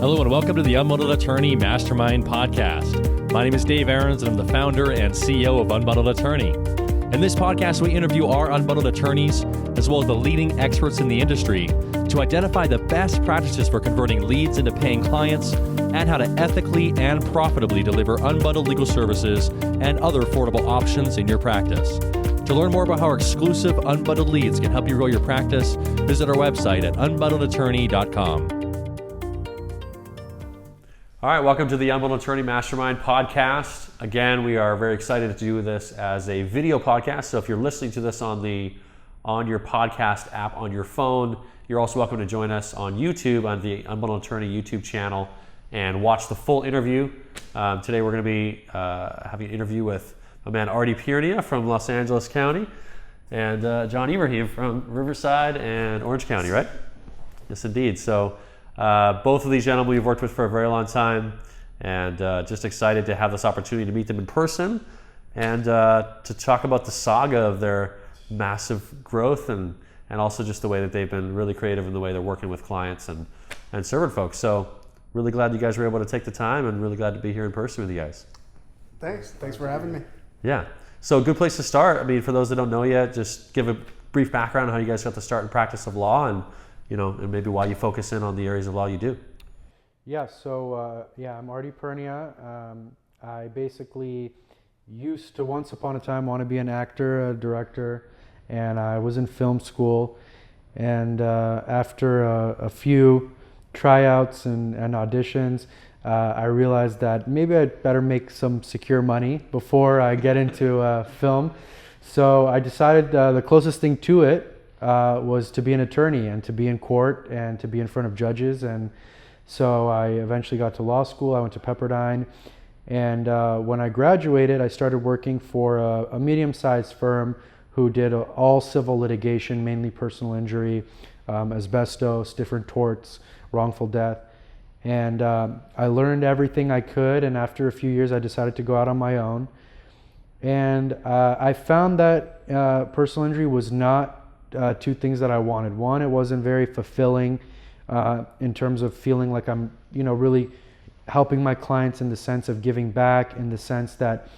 Hello and welcome to the Unbundled Attorney Mastermind podcast. My name is Dave Aarons and I'm the founder and CEO of Unbundled Attorney. In this podcast, we interview our unbundled attorneys as well as the leading experts in the industry to identify the best practices for converting leads into paying clients and how to ethically and profitably deliver unbundled legal services and other affordable options in your practice. To learn more about how our exclusive unbundled leads can help you grow your practice, visit our website at unbundledattorney.com. All right, welcome to the Unbundled Attorney Mastermind podcast. Again, we are very excited to do this as a video podcast. So if you're listening to this on your podcast app on your phone, you're also welcome to join us on YouTube on the Unbundled Attorney YouTube channel and watch the full interview. Today we're going to be having an interview with my man Ardy Pirnia from Los Angeles County and John Ibrahim from Riverside and Orange County, right? Yes, indeed. So both of these gentlemen we've worked with for a very long time, and just excited to have this opportunity to meet them in person and to talk about the saga of their massive growth and also just the way that they've been really creative in the way they're working with clients and serving folks. So really glad you guys were able to take the time and really glad to be here in person with you guys. Thanks for having me. Yeah. So a good place to start. I mean, for those that don't know yet, just give a brief background on how you guys got to start in practice of law and and maybe why you focus in on the areas of law you do. Yeah, so I'm Ardy Pirnia. I basically used to once upon a time want to be an actor, a director, and I was in film school. And after a few tryouts and auditions, I realized that maybe I'd better make some secure money before I get into film. So I decided the closest thing to it was to be an attorney and to be in court and to be in front of judges. And so I eventually got to law school. I went to Pepperdine. And when I graduated, I started working for a medium-sized firm who did all civil litigation, mainly personal injury, asbestos, different torts, wrongful death. And I learned everything I could. And after a few years, I decided to go out on my own. And I found that personal injury was not two things that I wanted. One, it wasn't very fulfilling in terms of feeling like I'm, really helping my clients in the sense of giving back, in the sense that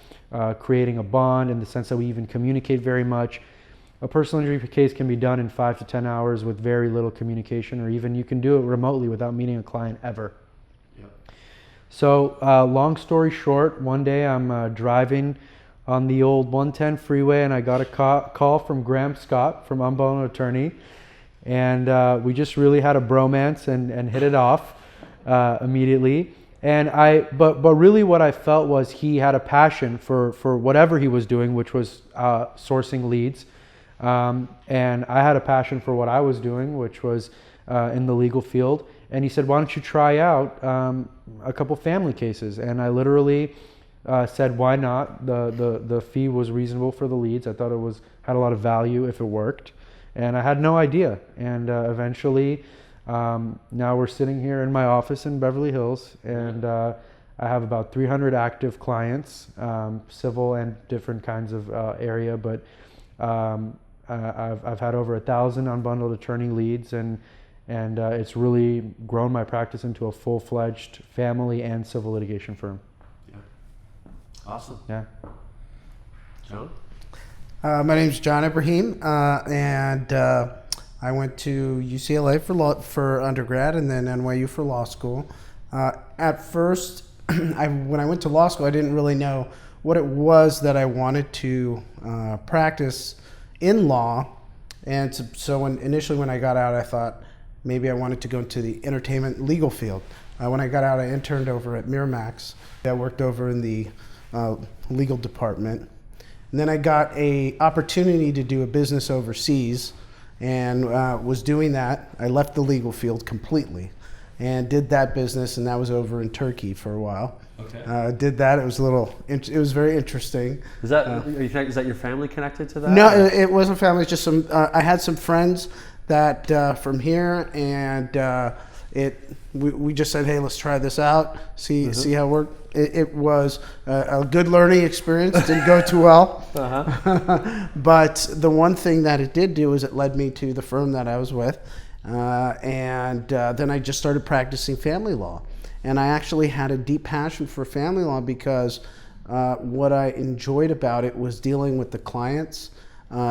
creating a bond, in the sense that we even communicate very much. A personal injury case can be done in 5 to 10 hours with very little communication, or even you can do it remotely without meeting a client ever. Yep. So long story short, one day I'm driving on the old 110 freeway, and I got a call from Graham Scott from Unbundled Attorney, and we just really had a bromance and hit it off immediately. And but really what I felt was he had a passion for whatever he was doing, which was sourcing leads, and I had a passion for what I was doing, which was in the legal field. And he said, "Why don't you try out a couple family cases?" And I literally said, why not? The fee was reasonable for the leads. I thought it had a lot of value if it worked. And I had no idea. And eventually, now we're sitting here in my office in Beverly Hills, and I have about 300 active clients, civil and different kinds of area. But I've had over 1,000 unbundled attorney leads, and it's really grown my practice into a full-fledged family and civil litigation firm. Awesome. Yeah. John? My name's John Ibrahim, and I went to UCLA for undergrad and then NYU for law school. At first, when I went to law school, I didn't really know what it was that I wanted to practice in law. And so initially when I got out, I thought maybe I wanted to go into the entertainment legal field. When I got out, I interned over at Miramax. I worked over in the legal department. And then I got a opportunity to do a business overseas and was doing that. I left the legal field completely and did that business, and that was over in Turkey for a while. Okay. Did that. It was very interesting. Is that your family connected to that? No, it wasn't family. It's just I had some friends that from here, and we just said, hey, let's try this out, see how it worked. It was a good learning experience. Didn't go too well. But the one thing that it did do is it led me to the firm that I was with, Then I just started practicing family law. And I actually had a deep passion for family law because what I enjoyed about it was dealing with the clients,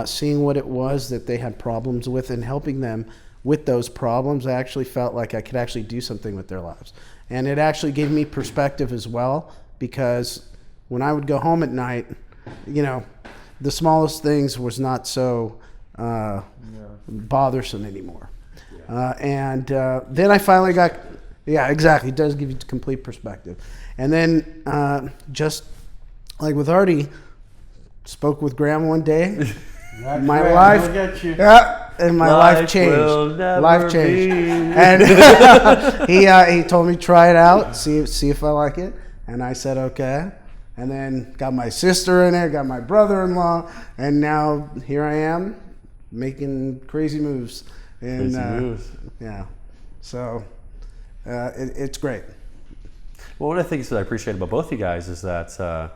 seeing what it was that they had problems with and helping them with those problems. I actually felt like I could actually do something with their lives. And it actually gave me perspective as well, because when I would go home at night, the smallest things was not so bothersome anymore. Then I finally got, exactly. It does give you complete perspective. And then just like with Ardy, spoke with Graham one day. And my life changed. Life changed. And he told me try it out, see if I like it. And I said okay. And then got my sister in it, got my brother-in-law, and now here I am making crazy moves. Yeah. So it's great. Well, one of the things that I appreciate about both you guys is that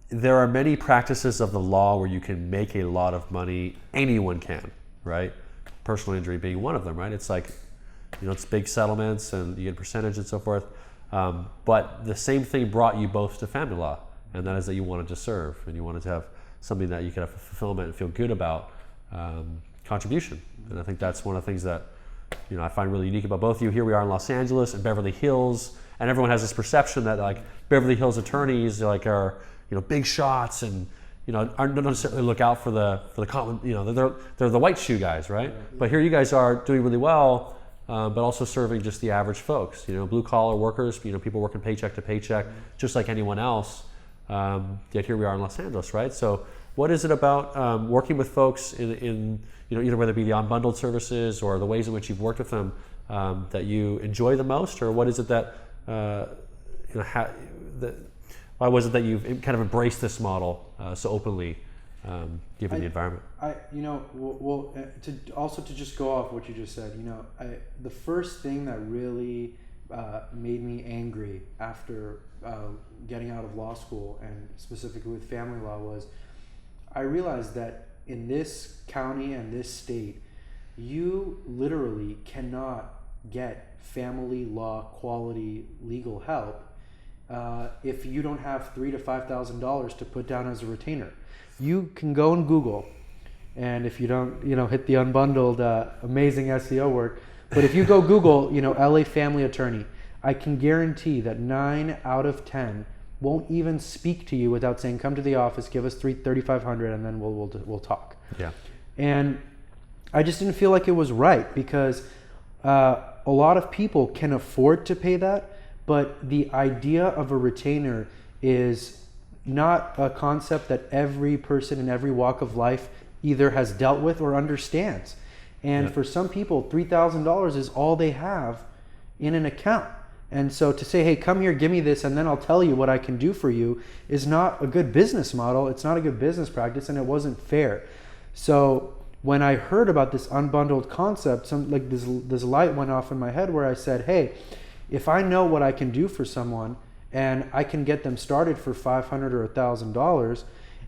there are many practices of the law where you can make a lot of money. Anyone can, right? Personal injury being one of them, right? It's like, it's big settlements and you get a percentage and so forth. But the same thing brought you both to family law, and that is that you wanted to serve and you wanted to have something that you could have fulfillment and feel good about, contribution. And I think that's one of the things that I find really unique about both of you. Here we are in Los Angeles and Beverly Hills, and everyone has this perception that like Beverly Hills attorneys are big shots and don't necessarily look out for the common, they're the white shoe guys, right? But here you guys are doing really well. But also serving just the average folks, blue collar workers, people working paycheck to paycheck, just like anyone else. Yet here we are in Los Angeles, right? So what is it about working with folks in either whether it be the unbundled services or the ways in which you've worked with them that you enjoy the most, or what is it that why was it that you've kind of embraced this model so openly, given the environment? To just go off what you just said, the first thing that really made me angry after getting out of law school, and specifically with family law, was I realized that in this county and this state, you literally cannot get family law quality legal help if you don't have $3,000 to $5,000 to put down as a retainer. You can go and Google, and if you don't, hit the Unbundled amazing SEO work, but if you go Google, LA family attorney, I can guarantee that 9 out of 10 won't even speak to you without saying, "Come to the office, give us $3,500, and then we'll talk." Yeah. And I just didn't feel like it was right, because a lot of people can afford to pay that, but the idea of a retainer is not a concept that every person in every walk of life either has dealt with or understands. And for some people, $3,000 is all they have in an account. And so to say, "Hey, come here, give me this, and then I'll tell you what I can do for you," is not a good business model. It's not a good business practice, and it wasn't fair. So when I heard about this unbundled concept, this light went off in my head where I said, "Hey, if I know what I can do for someone, and I can get them started for $500 or $1,000,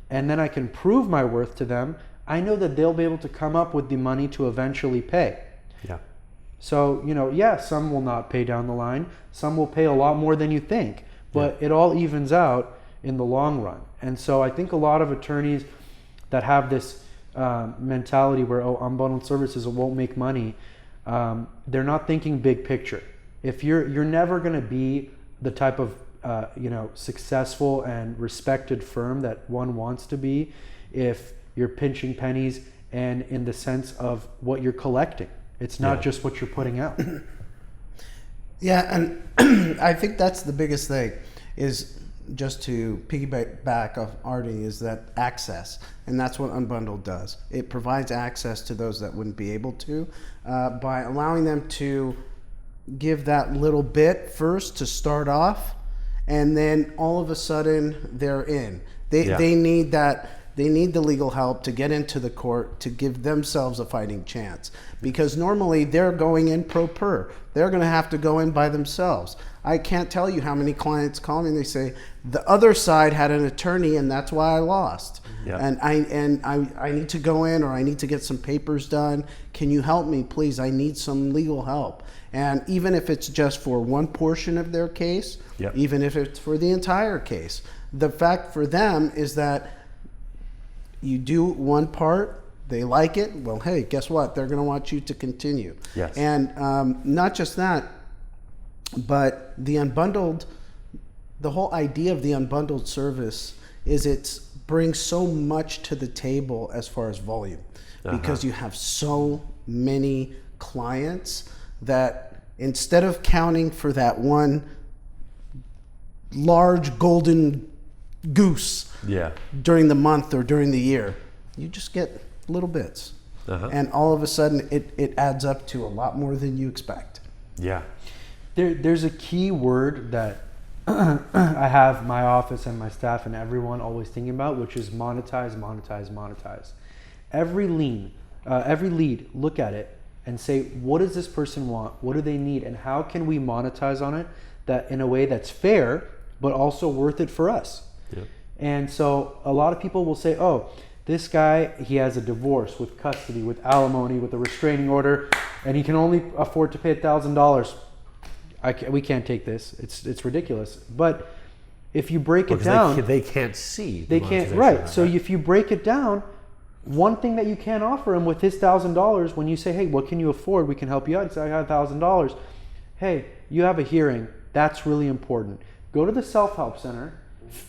and then I can prove my worth to them, I know that they'll be able to come up with the money to eventually pay." Yeah. So, some will not pay down the line. Some will pay a lot more than you think, but it all evens out in the long run. And so I think a lot of attorneys that have this mentality where, unbundled services won't make money, they're not thinking big picture. If you're never going to be the type of successful and respected firm that one wants to be if you're pinching pennies and in the sense of what you're collecting. It's not just what you're putting out. Yeah, and I think that's the biggest thing, is just to piggyback off Ardy, is that access. And that's what Unbundled does. It provides access to those that wouldn't be able to by allowing them to give that little bit first to start off, and then all of a sudden they're in. They need that they need the legal help to get into the court to give themselves a fighting chance. Because normally they're going in pro per. They're going to have to go in by themselves. I can't tell you how many clients call me and they say, the other side had an attorney and that's why I lost. Yeah. And I need to go in, or I need to get some papers done. Can you help me, please? I need some legal help. And even if it's just for one portion of their case, Yep. even if it's for the entire case, the fact for them is that you do one part, they like it, well, hey, guess what? They're going to want you to continue. Yes. And not just that, but the unbundled, the whole idea of the unbundled service is it brings so much to the table as far as volume, because you have so many clients that instead of counting for that one large golden goose Yeah. during the month or during the year, you just get little bits. And all of a sudden it adds up to a lot more than you expect. Yeah. There's a key word that I have my office and my staff and everyone always thinking about, which is monetize, monetize, monetize. Every lead, look at it and say, what does this person want? What do they need? And how can we monetize on it that in a way that's fair, but also worth it for us? Yep. And so a lot of people will say, oh, this guy, he has a divorce with custody, with alimony, with a restraining order, and he can only afford to pay $1,000. We can't take this. It's ridiculous. But if you break it down, they can't see. They can't. Right. So if you break it down, one thing that you can't offer him with his $1,000, when you say, "Hey, what can you afford? We can help you out." Say, "I got $1,000." Hey, you have a hearing. That's really important. Go to the self-help center.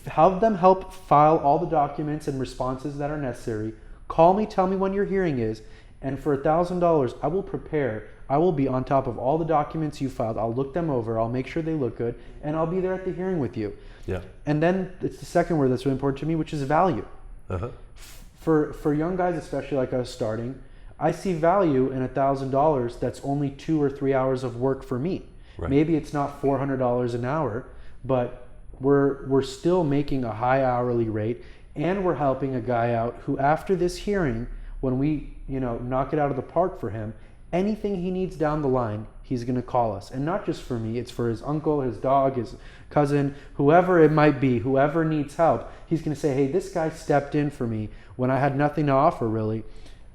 Have them help file all the documents and responses that are necessary. Call me. Tell me when your hearing is, and for $1,000, I will prepare. I will be on top of all the documents you filed. I'll look them over. I'll make sure they look good, and I'll be there at the hearing with you. Yeah. And then it's the second word that's really important to me, which is value. For young guys, especially like us starting, I see value in $1,000 that's only 2 or 3 hours of work for me. Right. Maybe it's not $400 an hour, but we're still making a high hourly rate, and we're helping a guy out who, after this hearing, when we knock it out of the park for him, anything he needs down the line, he's going to call us. And not just for me, it's for his uncle, his dog, his cousin, whoever it might be, whoever needs help. He's going to say, hey, this guy stepped in for me when I had nothing to offer really,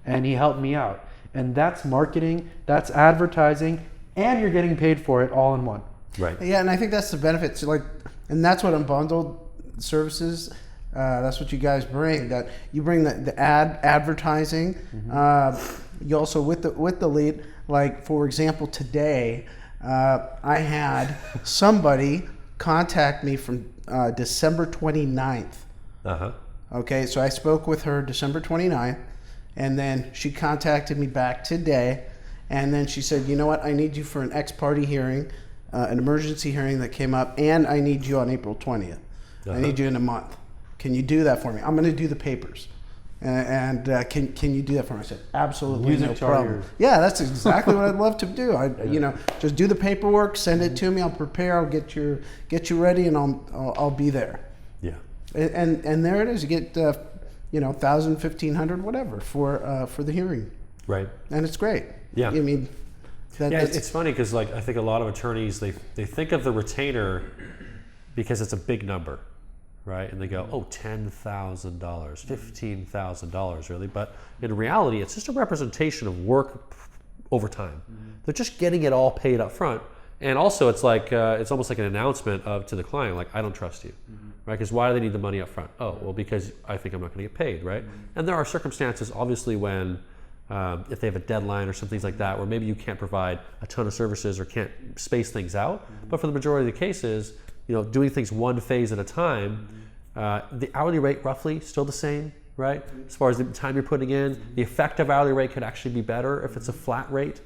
and he helped me out. And that's marketing, that's advertising, and you're getting paid for it all in one. Right. Yeah, and I think that's the benefit. So and that's what Unbundled services, that's what you guys bring. That you bring the advertising. You also with the lead. Like for example, today I had somebody contact me from December 29th. Okay, so I spoke with her December 29th, and then she contacted me back today, and then she said, you know what, I need you for an ex-party hearing, an emergency hearing that came up, and I need you on April 20th. I need you in a month. Can you do that for me? I'm going to do the papers. And can you do that for me? I said, absolutely, no problem. Yeah, that's exactly what I'd love to do. Just do the paperwork, send it to me. I'll prepare. I'll get you ready, and I'll be there. Yeah. And there it is. You get 1,000, 1,500, whatever for the hearing. Right. And it's great. Yeah. I mean, it's funny because I think a lot of attorneys they think of the retainer because it's a big number. Right, and they go, oh, $10,000, $15,000, really. But in reality, it's just a representation of work over time. They're just getting it all paid up front, and also it's like it's almost like an announcement to the client, like, I don't trust you, right? Because why do they need the money up front? Oh, well, because I think I'm not going to get paid, right? And there are circumstances, obviously, when if they have a deadline or some things like that, where maybe you can't provide a ton of services or can't space things out. But for the majority of the cases, doing things one phase at a time, the hourly rate roughly still the same, right? As far as the time you're putting in, the effective hourly rate could actually be better if it's a flat rate.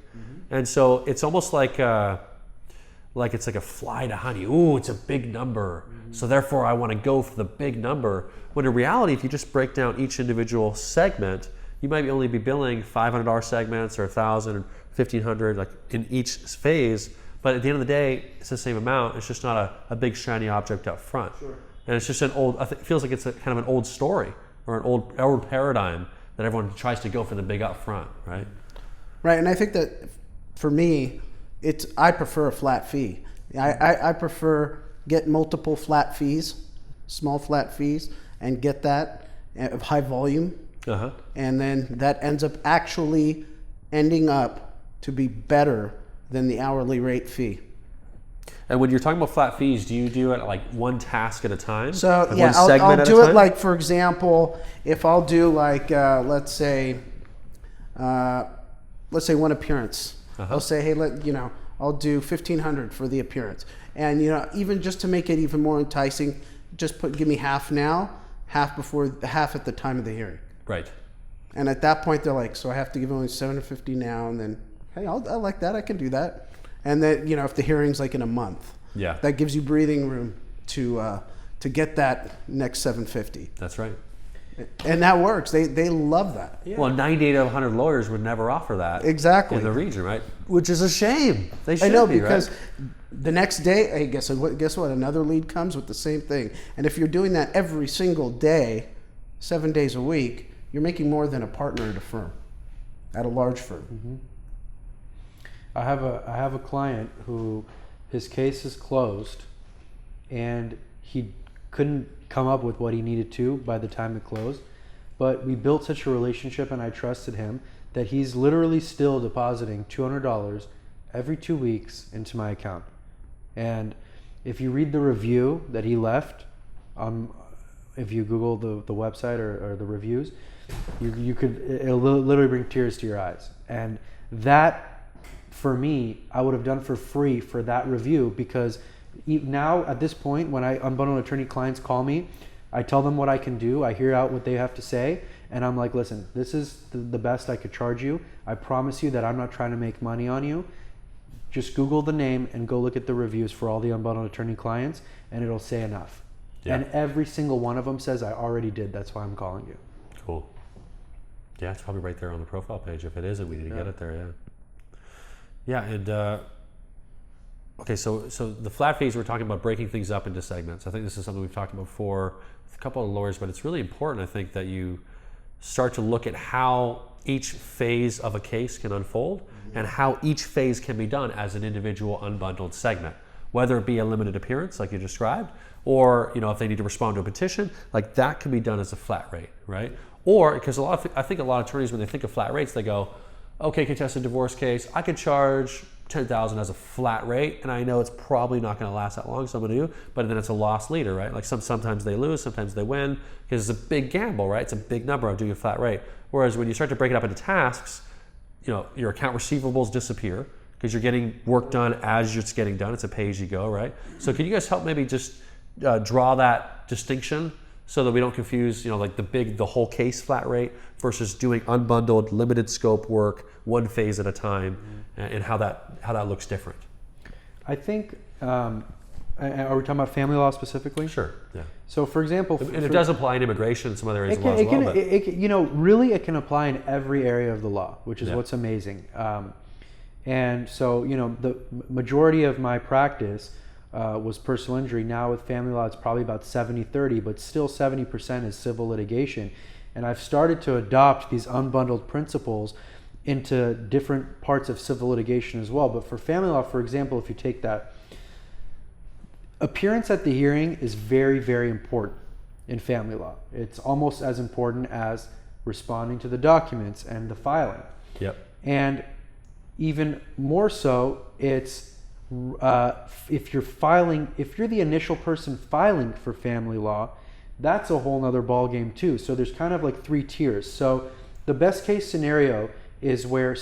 And so it's almost like it's like a fly to honey. Ooh, it's a big number. So therefore I want to go for the big number. When in reality, if you just break down each individual segment, you might only be billing $500 segments or $1,000 or $1,500 like in each phase. But at the end of the day, it's the same amount. It's just not a big shiny object up front. Sure. And it's just it feels like it's kind of an old story or an old paradigm that everyone tries to go for the big upfront, right? Right, and I think that for me, I prefer a flat fee. I prefer get multiple flat fees, small flat fees, and get that of high volume, and then that ends up actually ending up to be better than the hourly rate fee. And when you're talking about flat fees, do you do it like one task at a time? So like yeah, one segment I'll do at a it time? like, for example, if I'll do like let's say one appearance. I'll say, hey, I'll do $1,500 for the appearance, and even just to make it even more enticing, just give me half now, half at the time of the hearing. Right. And at that point, they're like, so I have to give only $750 now, and then hey, I like that, I can do that. And then if the hearing's like in a month, that gives you breathing room to get that next $750. That's right. And that works. They love that. Yeah. Well, 98 out of 100 lawyers would never offer that Exactly in the region, right? Which is a shame. They should I know, be, because right? the next day, hey, guess what? Another lead comes with the same thing. And if you're doing that every single day, 7 days a week, you're making more than a partner at a firm, at a large firm. Mm-hmm. I have a client who his case is closed, and he couldn't come up with what he needed to by the time it closed, but we built such a relationship and I trusted him that he's literally still depositing $200 every 2 weeks into my account. And if you read the review that he left if you Google the website or the reviews, it'll literally bring tears to your eyes. And that, for me, I would have done for free for that review, because now at this point, when unbundled attorney clients call me, I tell them what I can do, I hear out what they have to say, and I'm like, listen, this is the best I could charge you. I promise you that I'm not trying to make money on you. Just Google the name and go look at the reviews for all the unbundled attorney clients, and it'll say enough. Yeah. And every single one of them says, I already did, that's why I'm calling you. Cool. Yeah, it's probably right there on the profile page. If it isn't, we need to get it there, yeah. Yeah, and okay, so the flat fees, we're talking about breaking things up into segments. I think this is something we've talked about before with a couple of lawyers, but it's really important, I think, that you start to look at how each phase of a case can unfold and how each phase can be done as an individual unbundled segment, whether it be a limited appearance like you described, or if they need to respond to a petition, like that can be done as a flat rate, right? Or because I think a lot of attorneys, when they think of flat rates, they go, okay, contested divorce case, I could charge $10,000 as a flat rate, and I know it's probably not going to last that long, so I'm going to do, but then it's a loss leader, right? Like sometimes they lose, sometimes they win, because it's a big gamble, right? It's a big number of doing a flat rate. Whereas when you start to break it up into tasks, your account receivables disappear because you're getting work done as it's getting done. It's a pay-as-you-go, right? So can you guys help maybe just draw that distinction so that we don't confuse, like the whole case flat rate versus doing unbundled, limited scope work, one phase at a time, and how that looks different? I think, are we talking about family law specifically? Sure, yeah. So for example... And it does apply in immigration and some other areas of law as well. Really it can apply in every area of the law, which is what's amazing. And so, the majority of my practice was personal injury. Now with family law, it's probably about 70-30, but still 70% is civil litigation. And I've started to adopt these unbundled principles into different parts of civil litigation as well. But for family law, for example, if you take that, appearance at the hearing is very, very important in family law. It's almost as important as responding to the documents and the filing. Yep. And even more so, it's if you're the initial person filing for family law, that's a whole nother ballgame too. So there's kind of like 3 tiers. So the best case scenario is where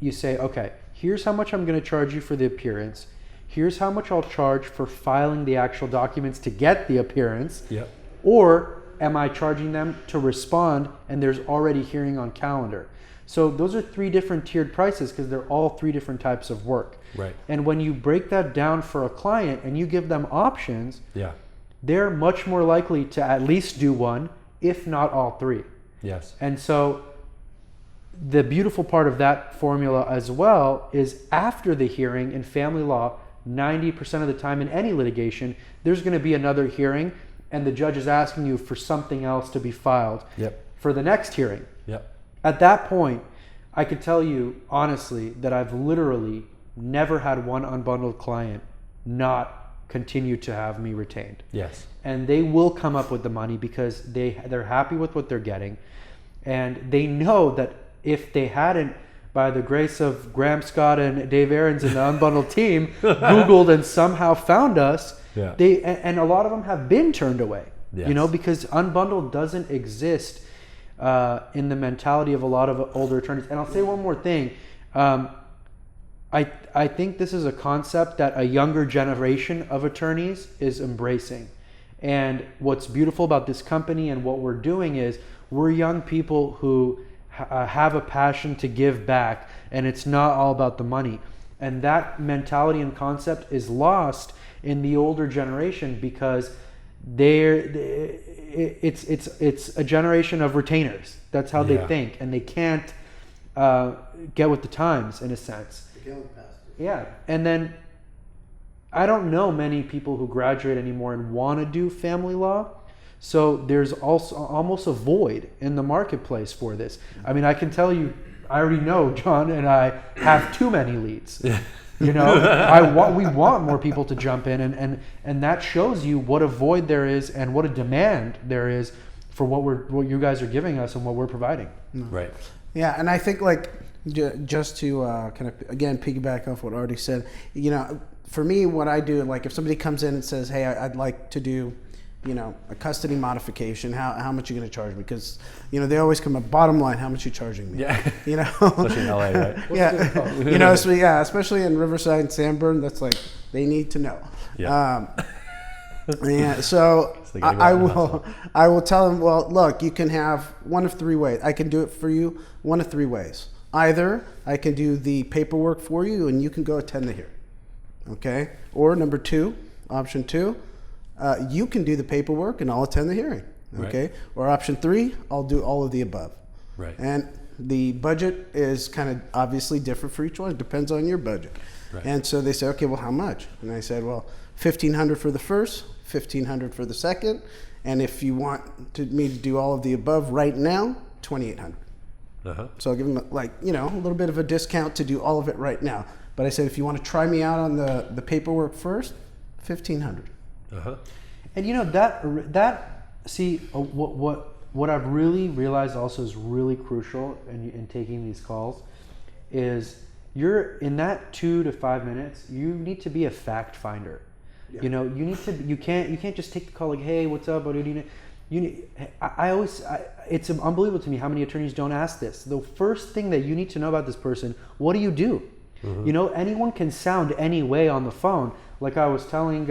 you say, okay, here's how much I'm going to charge you for the appearance. Here's how much I'll charge for filing the actual documents to get the appearance. Yep. Or am I charging them to respond and there's already hearing on calendar? So those are 3 different tiered prices because they're all 3 different types of work. Right. And when you break that down for a client and you give them options, they're much more likely to at least do one, if not all 3. Yes. And so the beautiful part of that formula as well is after the hearing in family law, 90% of the time in any litigation, there's going to be another hearing and the judge is asking you for something else to be filed for the next hearing. At that point, I could tell you honestly that I've literally never had one unbundled client not continue to have me retained. Yes. And they will come up with the money because they're happy with what they're getting, and they know that if they hadn't, by the grace of Graham Scott and Dave Aarons and the Unbundled team, Googled and somehow found us, and a lot of them have been turned away. Yes. You know, because Unbundled doesn't exist in the mentality of a lot of older attorneys. And I'll say one more thing. I think this is a concept that a younger generation of attorneys is embracing. And what's beautiful about this company and what we're doing is we're young people who have a passion to give back, and it's not all about the money. And that mentality and concept is lost in the older generation because it's a generation of retainers. That's how they think, and they can't get with the times in a sense. Yeah, and then I don't know many people who graduate anymore and want to do family law. So there's also almost a void in the marketplace for this. I mean, I can tell you, I already know John and I have too many leads. You know, we want more people to jump in, and that shows you what a void there is and what a demand there is for what you guys are giving us and what we're providing. Right. Yeah, and I think like just to kind of again piggyback off what Ardy said, you know, for me, what I do, like if somebody comes in and says, "Hey, I'd like to do, you know, a custody modification. How much are you going to charge me?" Because, you know, they always come up, bottom line, how much are you charging me? Yeah. You know? Especially in LA, right? Yeah. You know, so yeah, especially in Riverside and Sanborn, that's like, they need to know. Yeah. Yeah, so I will tell them, well, look, you can have one of three ways. I can do it for you one of three ways. Either I can do the paperwork for you and you can go attend the hearing. Okay? Or number two, option two, you can do the paperwork and I'll attend the hearing. Okay? Right. Or option three, I'll do all of the above. Right. And the budget is kind of obviously different for each one. It depends on your budget. Right. And so they say, okay, well, how much? And I said, well, $1,500 for the first, $1,500 for the second, and if you want me to do all of the above right now, $2,800. So I'll give them like, you know, a little bit of a discount to do all of it right now. But I said, if you want to try me out on the paperwork first, $1,500. And you know what I've really realized also is really crucial in taking these calls is you're in that 2 to 5 minutes, you need to be a fact finder. Yeah. You know, you can't just take the call like, hey, what's up? What do you need? It's unbelievable to me how many attorneys don't ask this. The first thing that you need to know about this person, what do you do? You know, anyone can sound any way on the phone. Like I was telling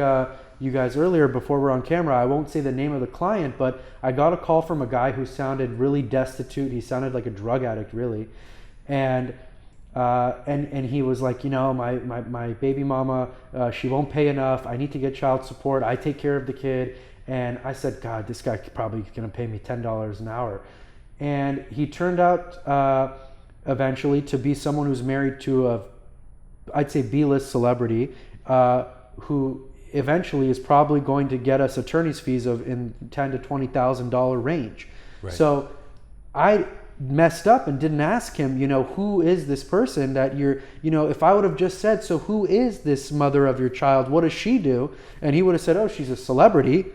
you guys earlier before we're on camera, I won't say the name of the client, but I got a call from a guy who sounded really destitute. He sounded like a drug addict, really. And he was like, you know, my baby mama, she won't pay enough. I need to get child support. I take care of the kid. And I said, God, this guy probably going to pay me $10 an hour. And he turned out eventually to be someone who's married to I'd say B-list celebrity, who eventually is probably going to get us attorney's fees of in $10,000 to $20,000 range. Right. So I messed up and didn't ask him, you know, who is this person that you're, you know, if I would have just said, so who is this mother of your child? What does she do? And he would have said, oh, she's a celebrity.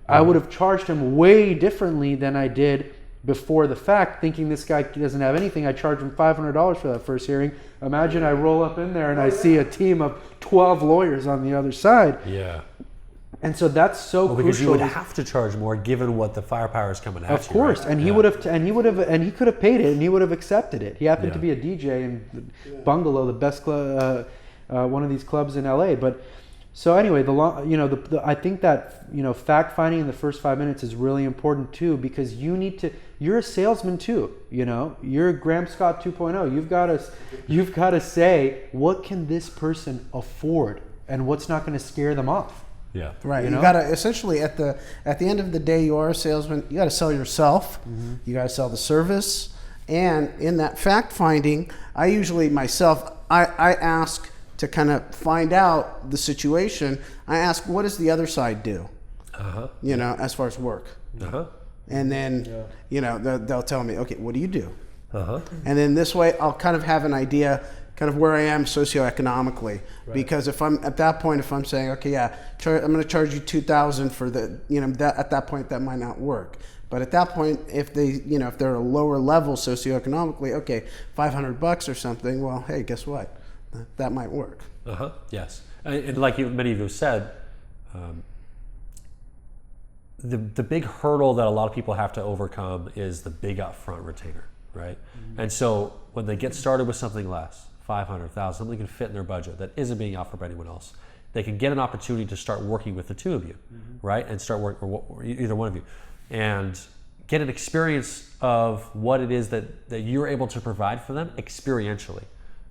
I would have charged him way differently than I did before the fact, thinking this guy doesn't have anything. I charged him $500 for that first hearing. Imagine I roll up in there and I see a team of 12 lawyers on the other side. Yeah. And so that's so crucial. Because you would have to charge more given what the firepower is coming at you. Of course. Right? And he would have, and he could have paid it and he would have accepted it. He happened to be a DJ in Bungalow, the best club, one of these clubs in LA. But so anyway, I think that, you know, fact finding in the first 5 minutes is really important too, because you're a salesman too, you know, you're Graham Scott 2.0. You've got to say, what can this person afford and what's not going to scare them off? Yeah. Right. You got to essentially at the end of the day, you are a salesman. You got to sell yourself. You got to sell the service. And in that fact finding, I usually myself, I ask to kind of find out the situation. I ask, what does the other side do? you know, as far as work. And then, you know, they'll tell me, okay, what do you do? And then this way I'll kind of have an idea kind of where I am socioeconomically. Because if I'm at that point, if I'm saying, okay, yeah, I'm going to charge you $2,000 for the, you know, that at that point that might not work. But at that point, if they, you know, if they're a lower level socioeconomically, okay, $500 or something, well, hey, guess what? That might work. Yes. And like many of you have said, the big hurdle that a lot of people have to overcome is the big upfront retainer, right? And so when they get started with something less, 500,000, something can fit in their budget that isn't being offered by anyone else, they can get an opportunity to start working with the two of you, right? And start working, or either one of you, and get an experience of what it is that you're able to provide for them experientially,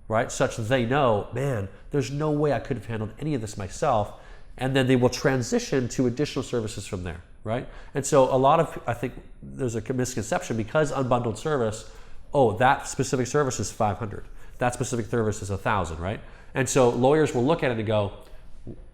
right? Such that they know, man, there's no way I could have handled any of this myself. And then they will transition to additional services from there, right? And so a lot of, I think there's a misconception because unbundled service, oh, that specific service is 500. That specific service is 1,000, right? And so lawyers will look at it and go,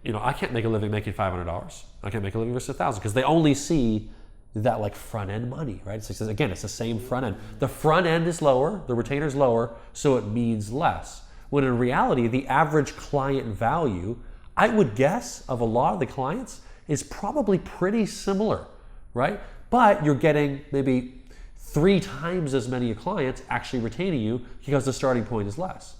you know, I can't make a living making $500. I can't make a living versus 1,000 because they only see that like front end money, right? It's like, again, it's the same front end. The front end is lower, the retainer is lower, so it means less. When in reality, the average client value, I would guess, of a lot of the clients is probably pretty similar, right? But you're getting maybe 3 times as many clients actually retaining you because the starting point is less,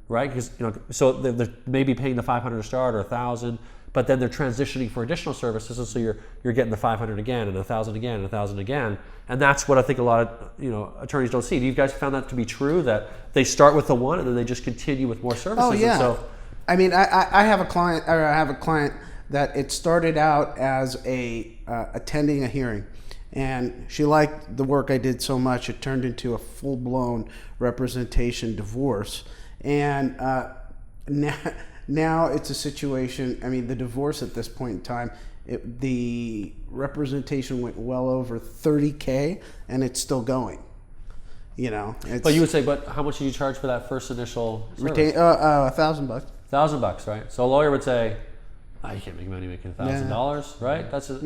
right? Because, you know, so they're maybe paying the 500 to start or 1,000, but then they're transitioning for additional services, and so you're getting the 500 again and 1,000 again and 1,000 again, and that's what I think a lot of, you know, attorneys don't see. Do you guys found that to be true, that they start with the one and then they just continue with more services? Oh yeah. And so, I mean, I have a client that it started out as attending a hearing, and she liked the work I did so much it turned into a full-blown representation divorce, and now it's a situation. I mean, the divorce at this point in time, the representation went well over $30K, and it's still going. You know, but you would say, but how much did you charge for that first initial service? $1,000. $1,000, right? So a lawyer would say, oh, you can't make money making $1,000, right? That's it's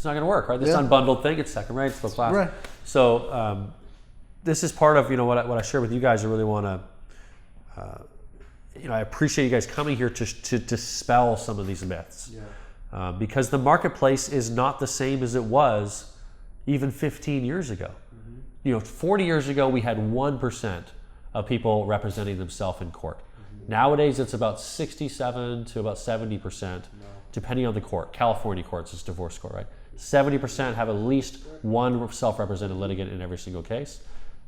not going to work, right? This unbundled thing, it's second rate, it's first class. Right. So this is part of, you know, what I share with you guys. I really want to, you know, I appreciate you guys coming here to dispel some of these myths, because the marketplace is not the same as it was even 15 years ago. You know, 40 years ago we had 1% of people representing themselves in court. Nowadays, it's about 67 to about 70%, depending on the court. California courts, it's divorce court, right? 70% have at least one self-represented litigant in every single case.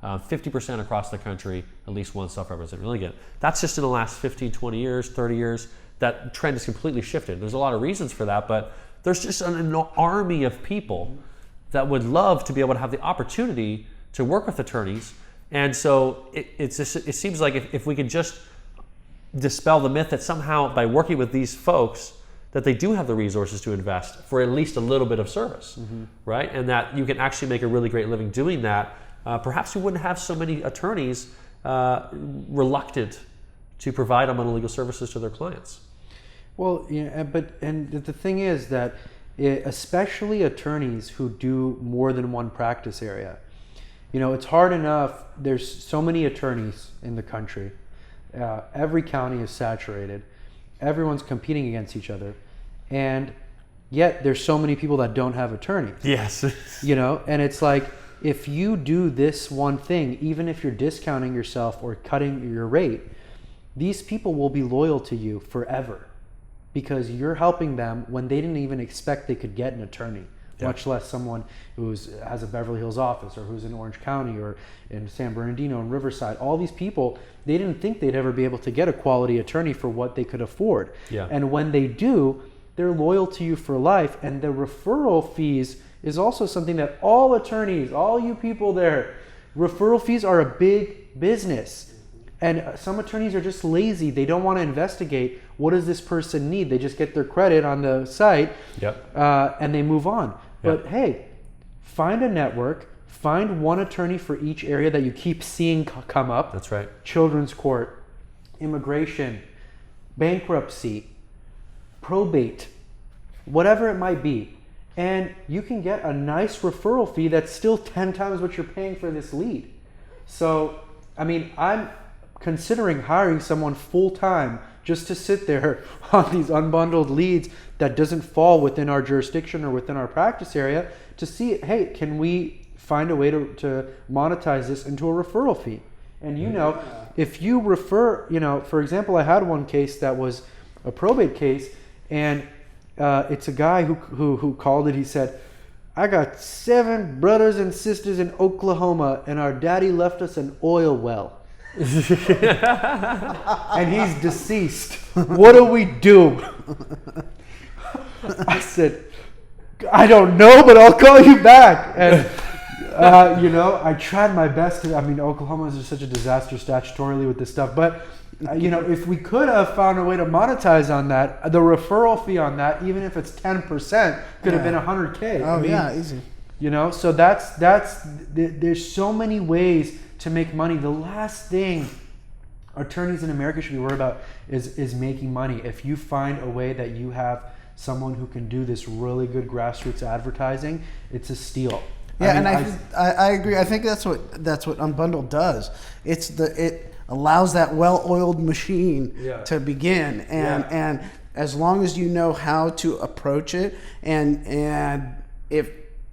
50% across the country, at least one self-represented litigant. That's just in the last 15, 20 years, 30 years. That trend has completely shifted. There's a lot of reasons for that, but there's just an army of people that would love to be able to have the opportunity to work with attorneys. And so it seems like if we could just dispel the myth that somehow by working with these folks that they do have the resources to invest for at least a little bit of service, right? And that you can actually make a really great living doing that. Perhaps we wouldn't have so many attorneys reluctant to provide unbundled legal services to their clients. Well, yeah, and the thing is that especially attorneys who do more than one practice area, you know, it's hard enough. There's so many attorneys in the country. Every county is saturated. Everyone's competing against each other. And yet there's so many people that don't have attorneys. Yes. You know, and it's like, if you do this one thing, even if you're discounting yourself or cutting your rate, these people will be loyal to you forever because you're helping them when they didn't even expect they could get an attorney. Much less someone who has a Beverly Hills office or who's in Orange County or in San Bernardino and Riverside. All these people, they didn't think they'd ever be able to get a quality attorney for what they could afford. And when they do, they're loyal to you for life. And the referral fees is also something that all attorneys, all you people there, referral fees are a big business. And some attorneys are just lazy. They don't want to investigate what does this person need. They just get their credit on the site and they move on. But hey, find a network, find one attorney for each area that you keep seeing come up. That's right. Children's court, immigration, bankruptcy, probate, whatever it might be. and you can get a nice referral fee that's still 10 times what you're paying for this lead. So, I mean, I'm considering hiring someone full-time just to sit there on these unbundled leads that doesn't fall within our jurisdiction or within our practice area to see, hey, can we find a way to monetize this into a referral fee? And if you refer, for example, I had one case that was a probate case, and it's a guy who called it. He said, I got 7 brothers and sisters in Oklahoma, and our daddy left us an oil well. And he's deceased. What do we do? I said, I don't know, but I'll call you back. And I tried my best to. I mean, Oklahoma is just such a disaster statutorily with this stuff. But if we could have found a way to monetize on that, the referral fee on that, even if it's 10%, could have been $100K. Oh, yeah, easy. So there's so many ways to make money. The last thing attorneys in America should be worried about is making money. If you find a way that you have someone who can do this really good grassroots advertising, it's a steal. Yeah, I agree. I think that's what Unbundled does. It allows that well-oiled machine to begin, and as long as you know how to approach it, and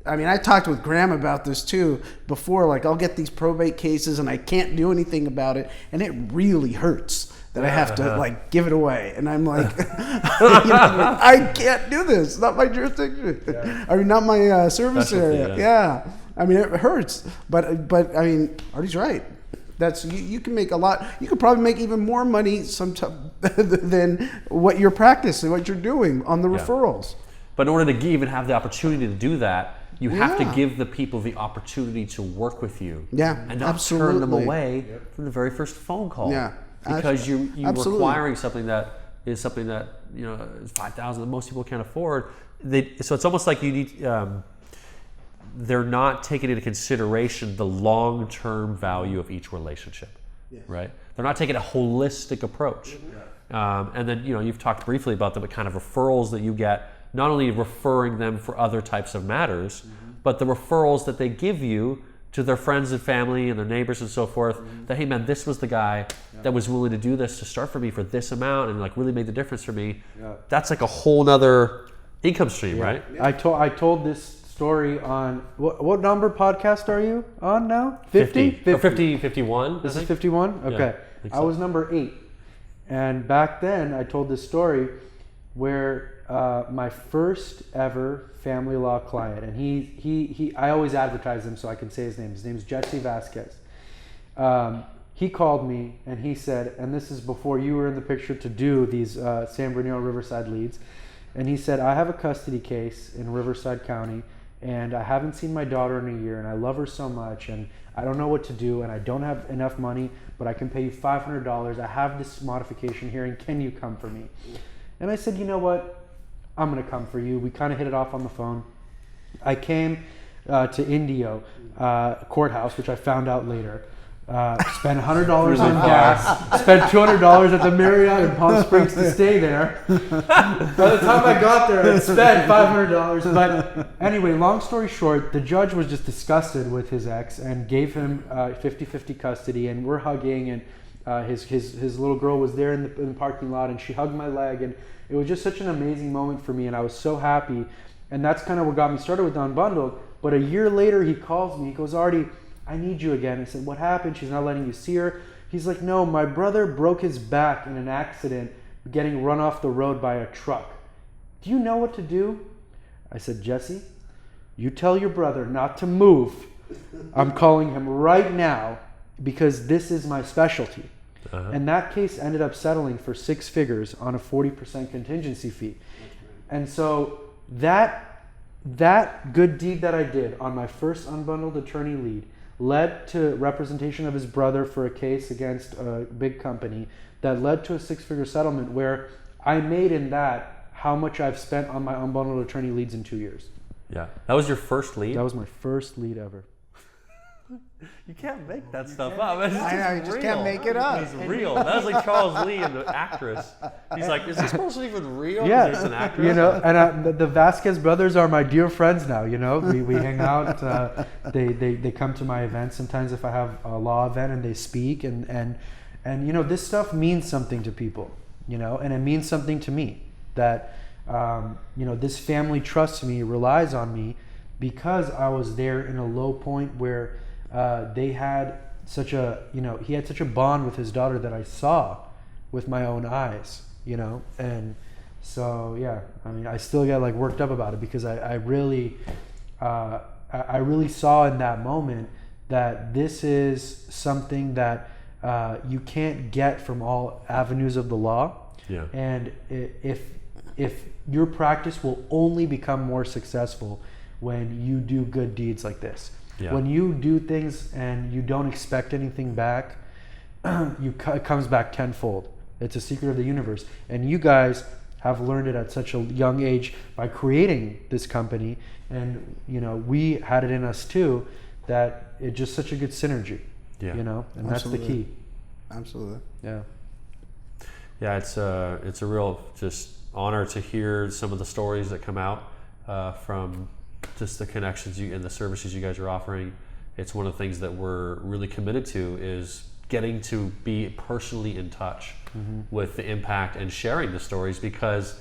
I talked with Graham about this too before. Like, I'll get these probate cases and I can't do anything about it, and it really hurts that I have to give it away, and I'm like, I can't do this. Not my jurisdiction. Yeah. I mean, not my service area. Yeah. I mean, it hurts, but I mean, Ardy's right. That's you can make a lot. You could probably make even more money sometimes than what you're practicing, what you're doing on the referrals. But in order to even have the opportunity to do that, you have to give the people the opportunity to work with you. Yeah, and not turn them away from the very first phone call. Yeah. Because you're requiring something that is $5,000 that most people can't afford. So it's almost like you need. They're not taking into consideration the long-term value of each relationship, right? They're not taking a holistic approach. And then you've talked briefly about the kind of referrals that you get. Not only referring them for other types of matters, but the referrals that they give you to their friends and family and their neighbors and so forth, that, hey man, this was the guy that was willing to do this to start for me for this amount and really made the difference for me. That's like a whole nother income stream, right? I told this story on, what number podcast are you on now? 50? 51. This is 51? Okay. I was number 8. And back then I told this story where my first ever family law client, and he I always advertise him so I can say his name. His name is Jesse Vasquez. He called me and he said, and this is before you were in the picture to do these San Bernardino Riverside leads, and he said, I have a custody case in Riverside County, and I haven't seen my daughter in a year, and I love her so much, and I don't know what to do, and I don't have enough money, but I can pay you $500. I have this modification hearing. Can you come for me? And I said, you know what? I'm going to come for you. We kind of hit it off on the phone. I came to Indio courthouse, which I found out later. Spent $100 in gas. Spent $200 at the Marriott in Palm Springs to stay there. By the time I got there, I spent $500. But anyway, long story short, the judge was just disgusted with his ex and gave him 50-50 custody. And we're hugging, and his little girl was there in the parking lot, and she hugged my leg, and it was just such an amazing moment for me, and I was so happy. And that's kind of what got me started with Unbundled. But a year later, he calls me. He goes, Ardy, I need you again. I said, what happened? She's not letting you see her. He's like, no, my brother broke his back in an accident getting run off the road by a truck. Do you know what to do? I said, Jesse, you tell your brother not to move. I'm calling him right now because this is my specialty. And that case ended up settling for 6 figures on a 40% contingency fee. And so that good deed that I did on my first unbundled attorney lead led to representation of his brother for a case against a big company that led to a 6-figure settlement where I made in that how much I've spent on my unbundled attorney leads in 2 years. Yeah. That was your first lead? That was my first lead ever. You can't make that stuff up. It's I know, you just can't make it up. It's real. That was like Charles Lee and the actress. He's like, is this person even real? Yeah, There's an actress. you know, and the Vasquez brothers are my dear friends now. You know, we hang out. They come to my events sometimes if I have a law event, and they speak, and you know, this stuff means something to people. You know, and it means something to me that you know, this family trusts me, relies on me, because I was there in a low point where they had such a, you know, he had such a bond with his daughter that I saw with my own eyes, you know. And so yeah, I mean, I still get like worked up about it, because I really saw in that moment that this is something that you can't get from all avenues of the law. Yeah. And if your practice will only become more successful when you do good deeds like this. Yeah. When you do things and you don't expect anything back, it comes back tenfold. It's a secret of the universe. And you guys have learned it at such a young age by creating this company. And, you know, we had it in us too, that it's just such a good synergy, you know, and Absolutely. that's the key. Absolutely. Yeah. Yeah, it's a real just honor to hear some of the stories that come out from just the connections and the services you guys are offering. It's one of the things that we're really committed to, is getting to be personally in touch with the impact and sharing the stories, because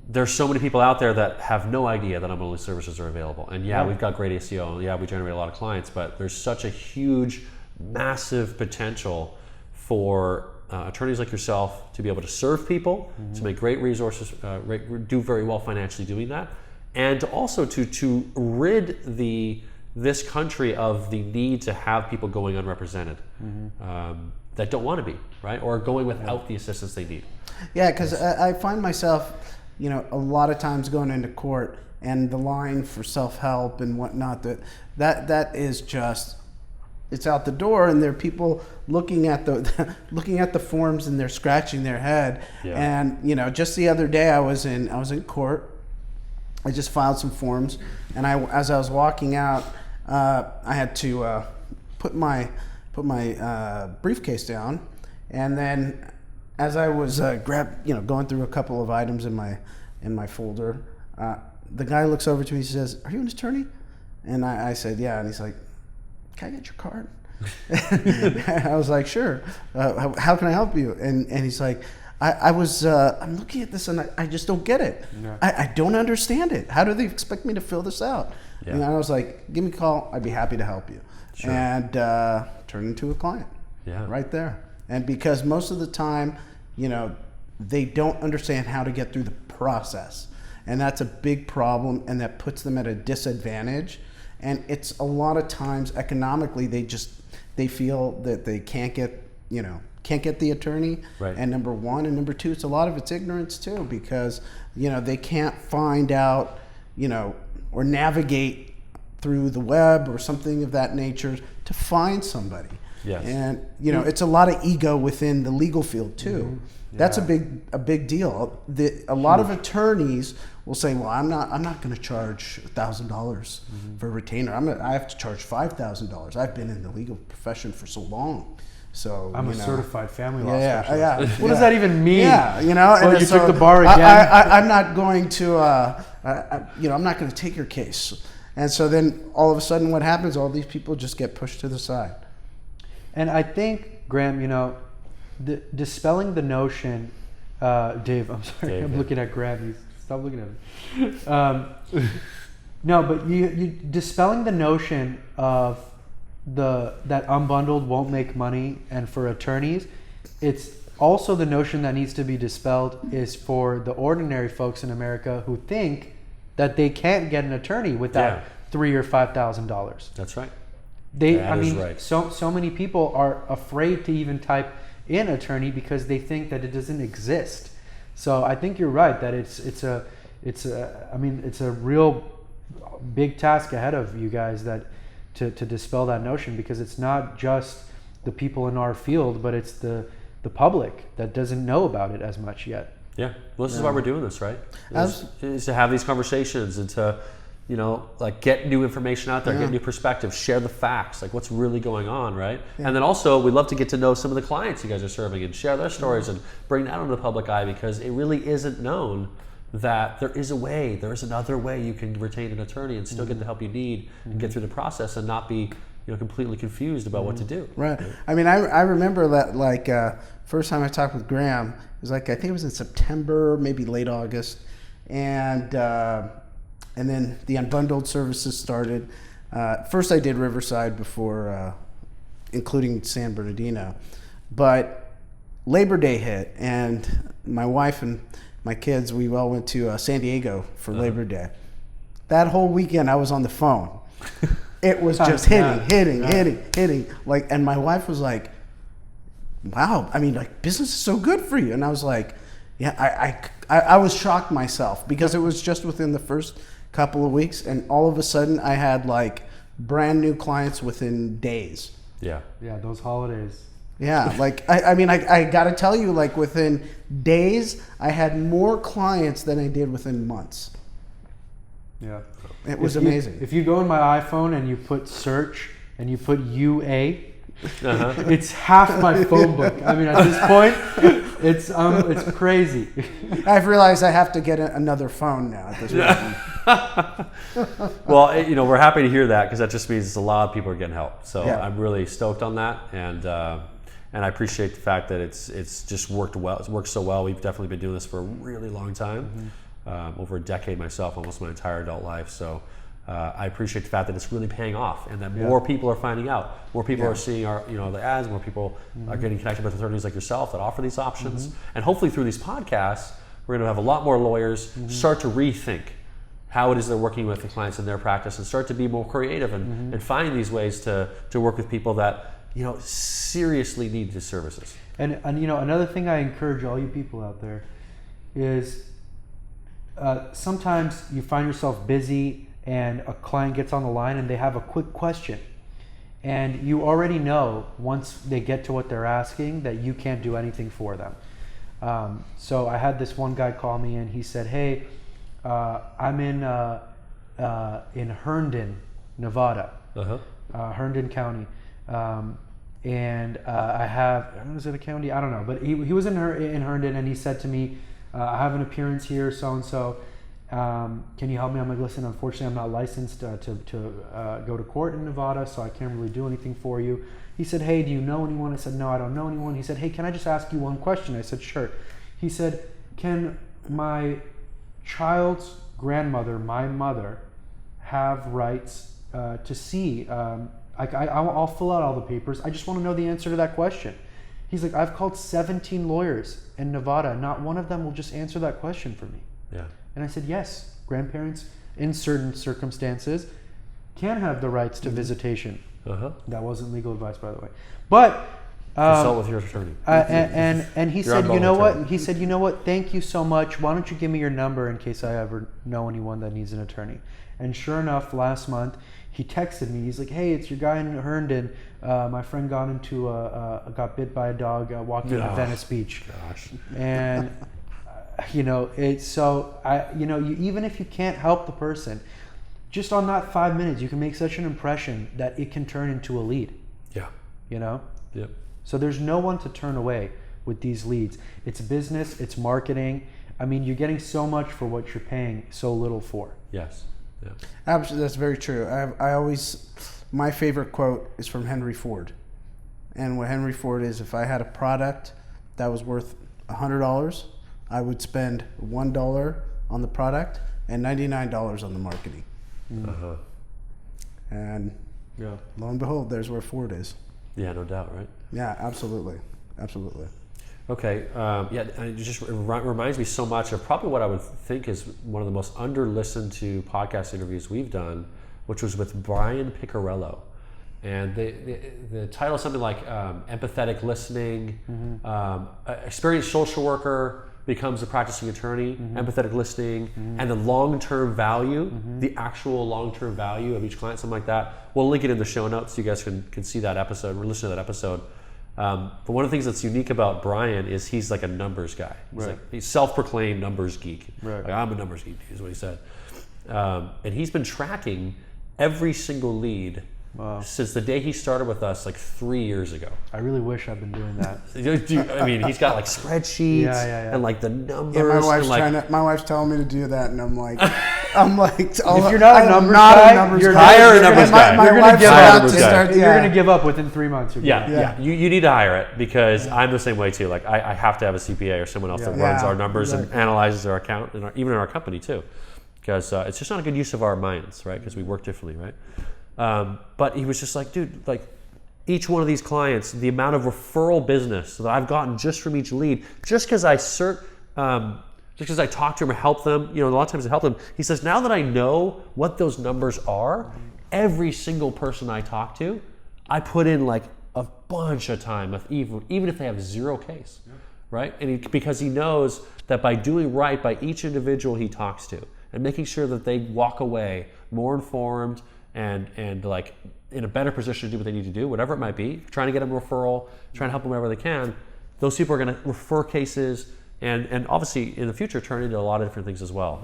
there's so many people out there that have no idea that Unbundled services are available. And yeah, we've got great SEO, and yeah, we generate a lot of clients, but there's such a huge, massive potential for attorneys like yourself to be able to serve people, to make great resources, do very well financially doing that, and also to rid this country of the need to have people going unrepresented that don't want to be, right, or going without the assistance they need. Yeah, because I find myself, you know, a lot of times going into court, and the line for self-help and whatnot, that is just, it's out the door, and there are people looking at the forms, and they're scratching their head. Yeah. And you know, just the other day I was in court. I just filed some forms, and as I was walking out, I had to put my briefcase down, and then as I was going through a couple of items in my folder, the guy looks over to me and says, "Are you an attorney?" And I said, "Yeah." And he's like, "Can I get your card?" I was like, "Sure. How can I help you?" And he's like, I'm looking at this, and I just don't get it. Yeah. I don't understand it. How do they expect me to fill this out? Yeah. And I was like, "Give me a call. I'd be happy to help you." Sure. And turned into a client. Yeah. Right there. And because most of the time, you know, they don't understand how to get through the process. And that's a big problem, and that puts them at a disadvantage. And it's a lot of times economically, they feel that they can't get the attorney. Right. And number one, and number two, it's a lot of it's ignorance too, because, you know, they can't find out, you know, or navigate through the web or something of that nature to find somebody. Yes. And, you know, it's a lot of ego within the legal field too. That's a big deal. A lot of attorneys will say, "Well, I'm not going to charge $1,000 for a retainer. I have to charge $5,000. I've been in the legal profession for so long. So I'm a certified family law specialist. Yeah. What does that even mean? Yeah, you know. Well, and you so took the bar again. I'm not going to, I'm not going to take your case." And so then all of a sudden, what happens? All these people just get pushed to the side. And I think, Graham, you know, dispelling the notion, Dave, I'm sorry, Dave, I'm looking at Graham. Stop looking at me. No, but you dispelling the notion of that Unbundled won't make money, and for attorneys, it's also the notion that needs to be dispelled is for the ordinary folks in America who think that they can't get an attorney without $3,000 or $5,000. That's right. Right. So many people are afraid to even type in attorney because they think that it doesn't exist. So I think you're right that it's a real big task ahead of you guys to dispel that notion, because it's not just the people in our field, but it's the public that doesn't know about it as much yet. Yeah. Well, this is why we're doing this, right? Is to have these conversations and to like get new information out there, get new perspectives, share the facts, like what's really going on, right? And then also we'd love to get to know some of the clients you guys are serving and share their stories and bring that into the public eye, because it really isn't known that there is another way you can retain an attorney and still get the help you need and get through the process and not be completely confused about what to do. Right. I mean, I remember that, like, first time I talked with Graham, it was like, I think it was in September, maybe late August, and then the Unbundled services started. First I did Riverside before including San Bernardino, but Labor Day hit, and my wife and my kids, we all went to San Diego for Labor Day. That whole weekend I was on the phone. It was just hitting. Like, and my wife was like, wow, I mean, like, business is so good for you. And I was like, yeah, I was shocked myself, because it was just within the first couple of weeks, and all of a sudden I had like brand new clients within days. Yeah, those holidays. Yeah, like, I mean, I gotta tell you, like, within days, I had more clients than I did within months. Yeah. It was amazing. If you go in my iPhone and you put search and you put UA, it's half my phone book. I mean, at this point, it's crazy. I've realized I have to get another phone now at this point. Well, we're happy to hear that, because that just means a lot of people are getting help. So Yeah. I'm really stoked on that, and I appreciate the fact that it's just worked well. It's worked so well. We've definitely been doing this for a really long time, over a decade myself, almost my entire adult life. So I appreciate the fact that it's really paying off, and that more people are finding out. More people are seeing our the ads. More people are getting connected with attorneys like yourself that offer these options. And hopefully through these podcasts, we're going to have a lot more lawyers start to rethink how it is they're working with the clients in their practice, and start to be more creative and find these ways to work with people that seriously need these services. And another thing I encourage all you people out there is, sometimes you find yourself busy and a client gets on the line and they have a quick question, and you already know once they get to what they're asking that you can't do anything for them. So I had this one guy call me, and he said, hey, I'm in Herndon, Nevada, Herndon County, and I have, is it a county? I don't know, but he was in Herndon, and he said to me, I have an appearance here, so-and-so, can you help me? I'm like, listen, unfortunately I'm not licensed to go to court in Nevada, so I can't really do anything for you. He said, hey, do you know anyone? I said, no, I don't know anyone. He said, hey, can I just ask you one question? I said, sure. He said, can my child's grandmother, my mother, have rights to see? I'll fill out all the papers. I just want to know the answer to that question. He's like, I've called 17 lawyers in Nevada. Not one of them will just answer that question for me. Yeah. And I said, yes, grandparents in certain circumstances can have the rights to visitation. That wasn't legal advice, by the way. But consult with your attorney. And he said, you know what? He said, you know what? Thank you so much. Why don't you give me your number in case I ever know anyone that needs an attorney? And sure enough, last month he texted me. He's like, hey, it's your guy in Herndon. My friend got bit by a dog walking to Venice Beach. Gosh. And it's so even if you can't help the person, just on that 5 minutes, you can make such an impression that it can turn into a lead. Yeah. Yep. So there's no one to turn away with these leads. It's business, it's marketing. I mean, you're getting so much for what you're paying so little for. Yes. Yeah. Absolutely, that's very true. I always, my favorite quote is from Henry Ford. And what Henry Ford is, if I had a product that was worth $100, I would spend $1 on the product and $99 on the marketing. And lo and behold, there's where Ford is. Yeah, no doubt, right? Yeah, absolutely. Okay, and it just reminds me so much of probably what I would think is one of the most under-listened to podcast interviews we've done, which was with Brian Piccarello. And the title is something like Empathetic Listening, Experienced Social Worker becomes a practicing attorney, empathetic listening, and the long-term value, the actual long-term value of each client, something like that. We'll link it in the show notes so you guys can see that episode or listen to that episode. But one of the things that's unique about Brian is he's like a numbers guy. He's self-proclaimed numbers geek. Right. Like, I'm a numbers geek, is what he said. And he's been tracking every single lead since the day he started with us, like 3 years ago. I really wish I'd been doing that. I mean, he's got like spreadsheets and like the numbers. Yeah, my wife's telling me to do that, and I'm like, if you're not a numbers guy, you're hire a numbers guy. You're gonna give up within 3 months. You need to hire it, because I'm the same way too. Like I have to have a CPA or someone else that runs our numbers and analyzes our account, and even in our company too, because it's just not a good use of our minds, right? Because we work differently, right? But he was just like, dude, like each one of these clients, the amount of referral business that I've gotten just from each lead, just because I talk to them or help them, a lot of times I help them. He says, now that I know what those numbers are, every single person I talk to, I put in like a bunch of time, even if they have zero case, right? And because he knows that by doing right by each individual he talks to and making sure that they walk away more informed and like in a better position to do what they need to do, whatever it might be, trying to get them a referral, trying to help them wherever they can, those people are going to refer cases and obviously in the future turn into a lot of different things as well.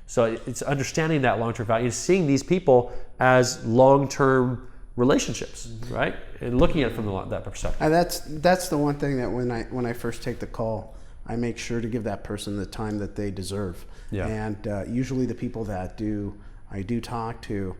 So it's understanding that long-term value and seeing these people as long-term relationships, right? And looking at it from that perspective. And that's the one thing that when I first take the call, I make sure to give that person the time that they deserve. Yeah. And usually the people that I do talk to,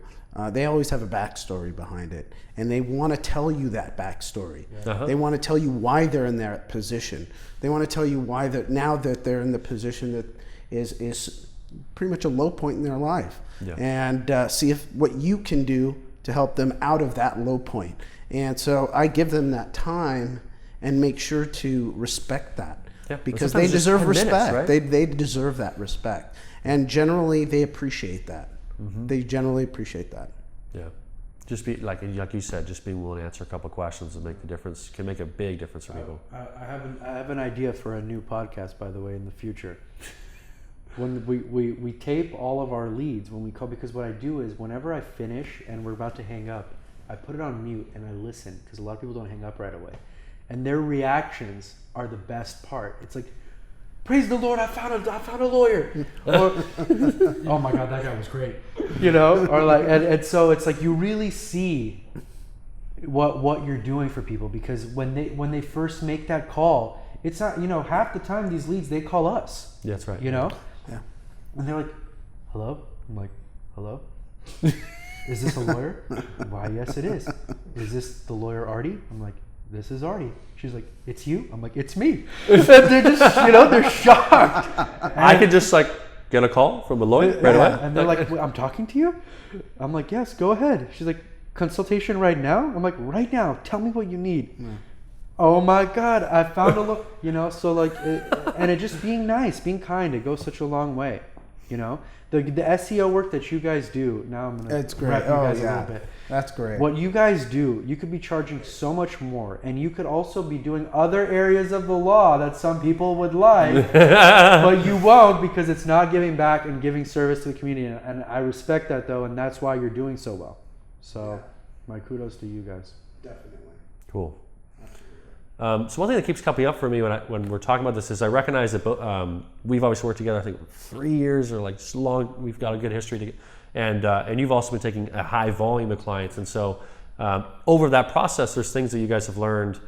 they always have a backstory behind it, and they want to tell you that backstory. They want to tell you why they're in that position. They want to tell you why now that they're in the position that is pretty much a low point in their life, and see what you can do to help them out of that low point. And so I give them that time and make sure to respect that, because they deserve respect. Minutes, right? They deserve that respect, and generally they appreciate that. They generally appreciate that. Yeah, just be like you said, just being willing to answer a couple of questions and make the difference can make a big difference for people. I have an idea for a new podcast, by the way, in the future. When we tape all of our leads when we call, because what I do is whenever I finish and we're about to hang up, I put it on mute and I listen, because a lot of people don't hang up right away, and their reactions are the best part. It's like, praise the Lord, I found a lawyer. Or, oh my God, that guy was great. Or like, and so it's like you really see what you're doing for people, because when they first make that call, it's not, half the time these leads, they call us. Yeah, that's right. Yeah. And they're like, hello? I'm like, hello? Is this a lawyer? Why, yes it is. Is this the lawyer Ardy? I'm like, this is Ardy. She's like, it's you? I'm like, it's me. And they're just, they're shocked. And I could just like get a call from a lawyer right away. And they're like, I'm talking to you? I'm like, yes, go ahead. She's like, consultation right now? I'm like, right now, tell me what you need. Oh my God, I found a so like, and it just being nice, being kind, it goes such a long way. The SEO work that you guys do, now I'm gonna wrap you guys a little bit. That's great. What you guys do, you could be charging so much more, and you could also be doing other areas of the law that some people would like, but you won't, because it's not giving back and giving service to the community. And I respect that though, and that's why you're doing so well. So my kudos to you guys. Definitely. Cool. So one thing that keeps coming up for me when we're talking about this is I recognize that we've obviously worked together, I think 3 years or like so long. We've got a good history together, and you've also been taking a high volume of clients. And so over that process, there's things that you guys have learned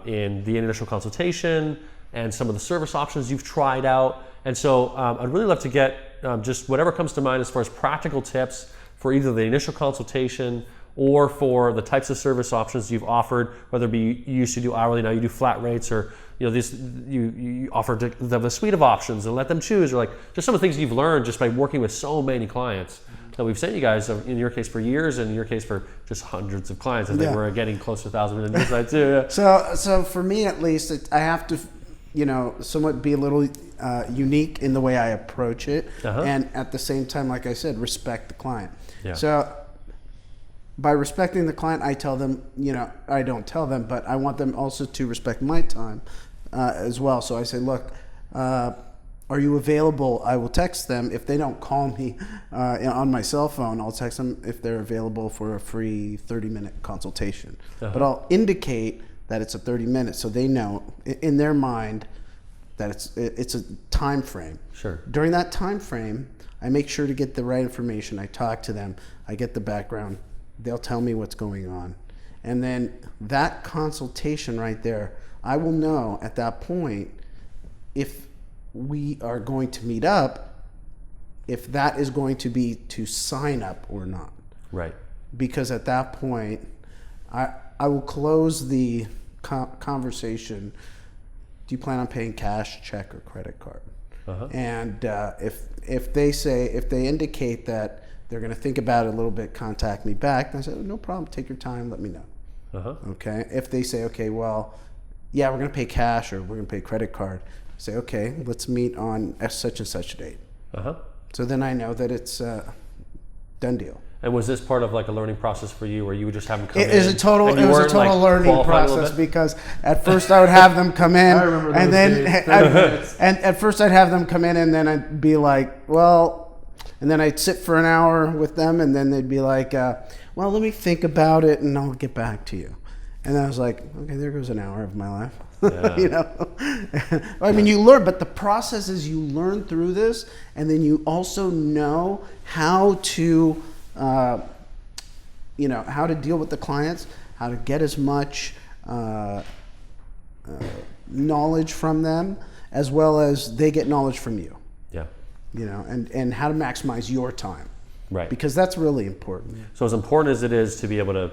in the initial consultation and some of the service options you've tried out. And so I'd really love to get just whatever comes to mind as far as practical tips for either the initial consultation or for the types of service options you've offered, whether it be you used to do hourly, now you do flat rates, or you offer them a suite of options and let them choose, or like just some of the things you've learned just by working with so many clients that we've sent you guys, in your case for years, and in your case for just hundreds of clients. I think we're getting close to 1,000 in this side too. So for me at least, I have to, somewhat be a little unique in the way I approach it, and at the same time, like I said, respect the client. So by respecting the client, I tell them, I don't tell them, but I want them also to respect my time as well. So I say, look, are you available? I will text them. If they don't call me on my cell phone, I'll text them if they're available for a free 30-minute consultation. But I'll indicate that it's a 30 minutes so they know in their mind that it's a time frame. Sure. During that time frame, I make sure to get the right information. I talk to them. I get the background. They'll tell me what's going on. And then that consultation right there, I will know at that point if we are going to meet up, if that is going to be to sign up or not. Right. Because at that point, I will close the conversation. Do you plan on paying cash, check, or credit card? Uh-huh. And if they indicate that they're going to think about it a little bit, contact me back. And I say, no problem, take your time, let me know. Uh-huh. Okay. If they say, okay, well, yeah, we're going to pay cash or we're going to pay credit card, say, okay, let's meet on such and such date. Uh-huh. So then I know that it's a done deal. And was this part of like a learning process for you, where you would just have them come in? It was a total learning process, because at first I would have them come in, and then at first I'd have them come in, and then I'd be like, well, and then I'd sit for an hour with them, and then they'd be like, well, let me think about it, and I'll get back to you. And then I was like, okay, there goes an hour of my life. Yeah. You know, I mean, you learn, but the process is you learn through this, and then you also know how to. How to deal with the clients, how to get as much knowledge from them, as well as they get knowledge from you. Yeah. And how to maximize your time. Right. Because that's really important. So as important as it is to be able to,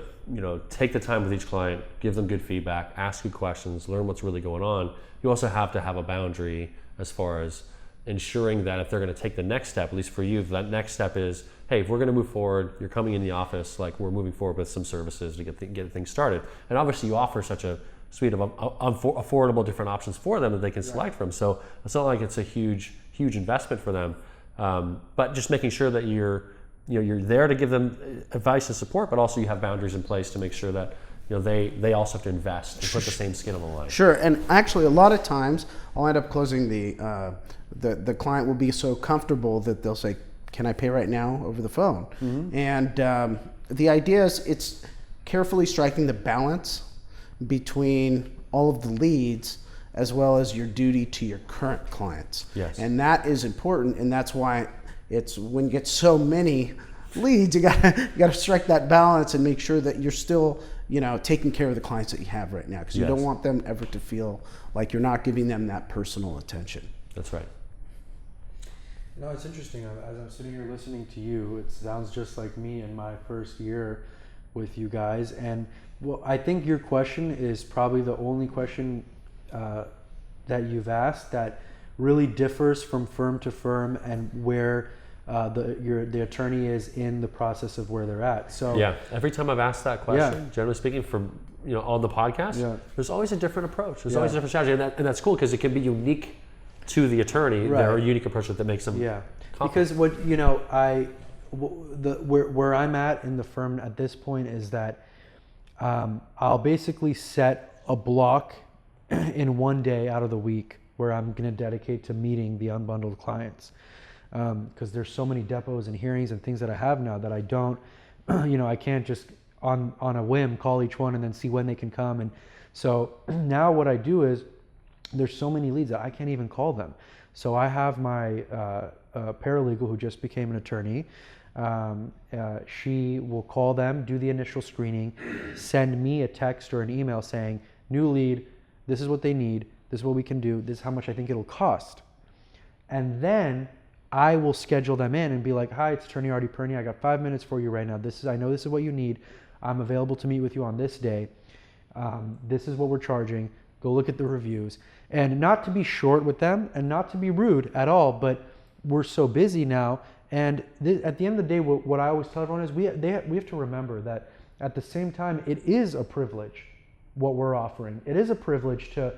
take the time with each client, give them good feedback, ask good questions, learn what's really going on, you also have to have a boundary as far as ensuring that if they're going to take the next step, at least for you, that next step is, hey, if we're going to move forward, you're coming in the office, like we're moving forward with some services to get things started. And obviously you offer such a suite of affordable different options for them that they can select from. So it's not like it's a huge investment for them. But just making sure that you're there to give them advice and support, but also you have boundaries in place to make sure that they also have to invest and put the same skin on the line. Sure, and actually a lot of times I'll end up closing the client will be so comfortable that they'll say, can I pay right now over the phone? Mm-hmm. And the idea is it's carefully striking the balance between all of the leads as well as your duty to your current clients. Yes. And that is important, and that's why it's when you get so many leads, you gotta strike that balance and make sure that you're still taking care of the clients that you have right now, because you don't want them ever to feel like you're not giving them that personal attention. That's right. No, it's interesting. As I'm sitting here listening to you, it sounds just like me in my first year with you guys. And well, I think your question is probably the only question that you've asked that really differs from firm to firm and where the attorney is in the process of where they're at. So yeah, every time I've asked that question, generally speaking, from on the podcast, there's always a different approach. There's always a different strategy, and that's cool because it can be unique to the attorney. Right. There are unique approaches that makes them. Yeah, because where I'm at in the firm at this point is that I'll basically set a block in one day out of the week where I'm going to dedicate to meeting the unbundled clients. Because there's so many depots and hearings and things that I have now that I don't, I can't just on a whim call each one and then see when they can come. And so now what I do is there's so many leads that I can't even call them. So I have my paralegal who just became an attorney. She will call them, do the initial screening, send me a text or an email saying, new lead, this is what they need, this is what we can do, this is how much I think it'll cost. And then I will schedule them in and be like, hi, it's attorney Ardy Pirnia. I got 5 minutes for you right now. I know this is what you need. I'm available to meet with you on this day. This is what we're charging. Go look at the reviews. And not to be short with them and not to be rude at all, but we're so busy now. And at the end of the day, what I always tell everyone is we have to remember that at the same time, it is a privilege what we're offering. It is a privilege to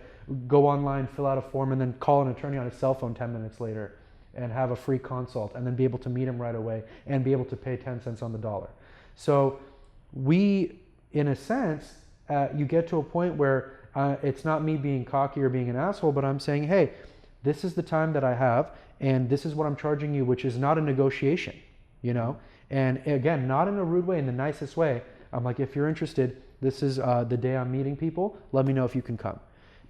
go online, fill out a form, and then call an attorney on his cell phone 10 minutes later and have a free consult and then be able to meet him right away and be able to pay 10 cents on the dollar. So we, in a sense, you get to a point where it's not me being cocky or being an asshole, but I'm saying, hey, this is the time that I have and this is what I'm charging you, which is not a negotiation, And again, not in a rude way, in the nicest way. I'm like, if you're interested, this is the day I'm meeting people. Let me know if you can come.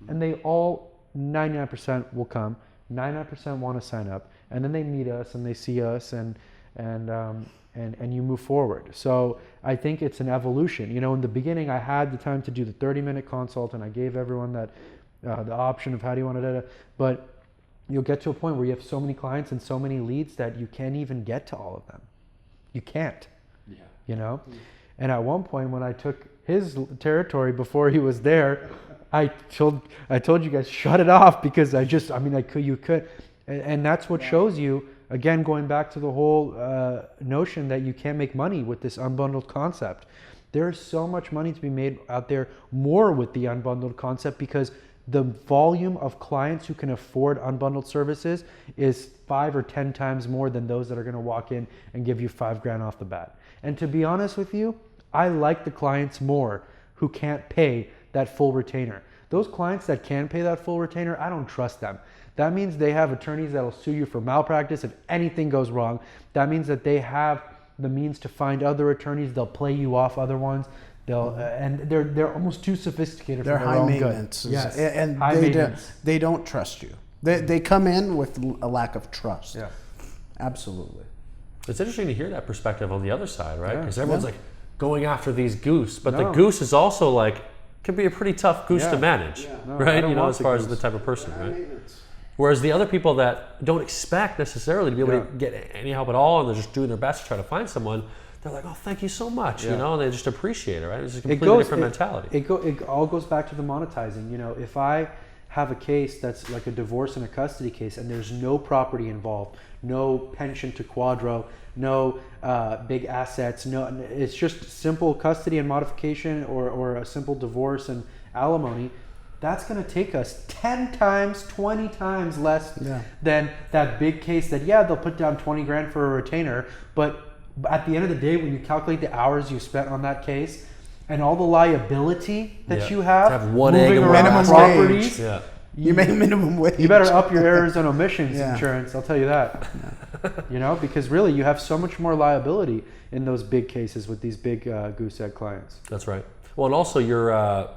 And they all 99% will come. 99% want to sign up, and then they meet us and they see us, and you move forward. So I think it's an evolution. In the beginning, I had the time to do the 30-minute consult, and I gave everyone that the option of how do you want to do it. But you'll get to a point where you have so many clients and so many leads that you can't even get to all of them. You can't. Yeah. And at one point, when I took his territory before he was there, I told you guys, shut it off, because you could. And that's what shows you, again, going back to the whole notion that you can't make money with this unbundled concept. There is so much money to be made out there more with the unbundled concept, because the volume of clients who can afford unbundled services is 5 or 10 times more than those that are going to walk in and give you $5,000 off the bat. And to be honest with you, I like the clients more who can't pay that full retainer. Those clients that can pay that full retainer, I don't trust them. That means they have attorneys that will sue you for malpractice if anything goes wrong. That means that they have the means to find other attorneys. They'll play you off other ones. And they're almost too sophisticated for their own good. They're high maintenance. Yes. And high maintenance. They don't trust you. They come in with a lack of trust. Yeah. Absolutely. It's interesting to hear that perspective on the other side, right? Yeah. Because everyone's like going after these goose, but the goose is also like, can be a pretty tough goose to manage, right? As far as the type of person, right? Whereas the other people that don't expect necessarily to be able to get any help at all, and they're just doing their best to try to find someone, they're like, oh, thank you so much, and they just appreciate it, right? It's a completely different mentality. It all goes back to the monetizing. If I have a case that's like a divorce and a custody case, and there's no property involved, no pension to Quadro, no big assets, it's just simple custody and modification, or a simple divorce and alimony, that's going to take us 10 times, 20 times less than that big case that, they'll put down $20,000 for a retainer, but at the end of the day, when you calculate the hours you spent on that case and all the liability that you have one moving egg and around minimum properties, wage. You make minimum wage. You better up your errors and omissions insurance, I'll tell you that. Because really you have so much more liability in those big cases with these big goose egg clients. That's right. Well, and also you're,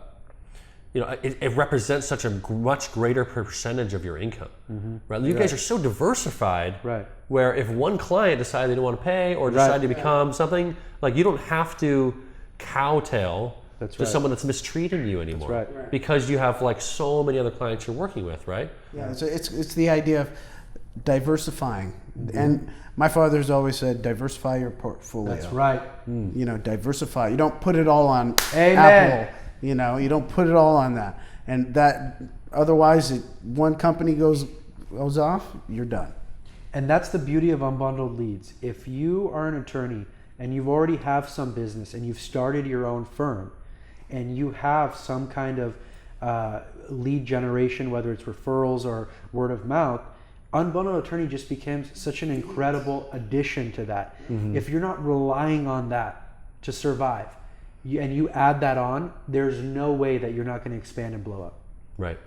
it represents such a much greater percentage of your income, right? You guys are so diversified, right? Where if one client decided they didn't want to pay or decided to become something, like you don't have to kowtow to someone that's mistreating you anymore, right. Because you have like so many other clients you're working with, right? Yeah, so it's the idea of diversifying, and my father's always said, diversify your portfolio. That's right. Diversify. You don't put it all on Amen. Apple. You don't put it all on that, and that otherwise, one company goes off, you're done. And that's the beauty of unbundled leads. If you are an attorney and you've already have some business and you've started your own firm, and you have some kind of lead generation, whether it's referrals or word of mouth, Unbundled Attorney just becomes such an incredible addition to that. If you're not relying on that to survive, and you add that on, there's no way that you're not going to expand and blow up. Right.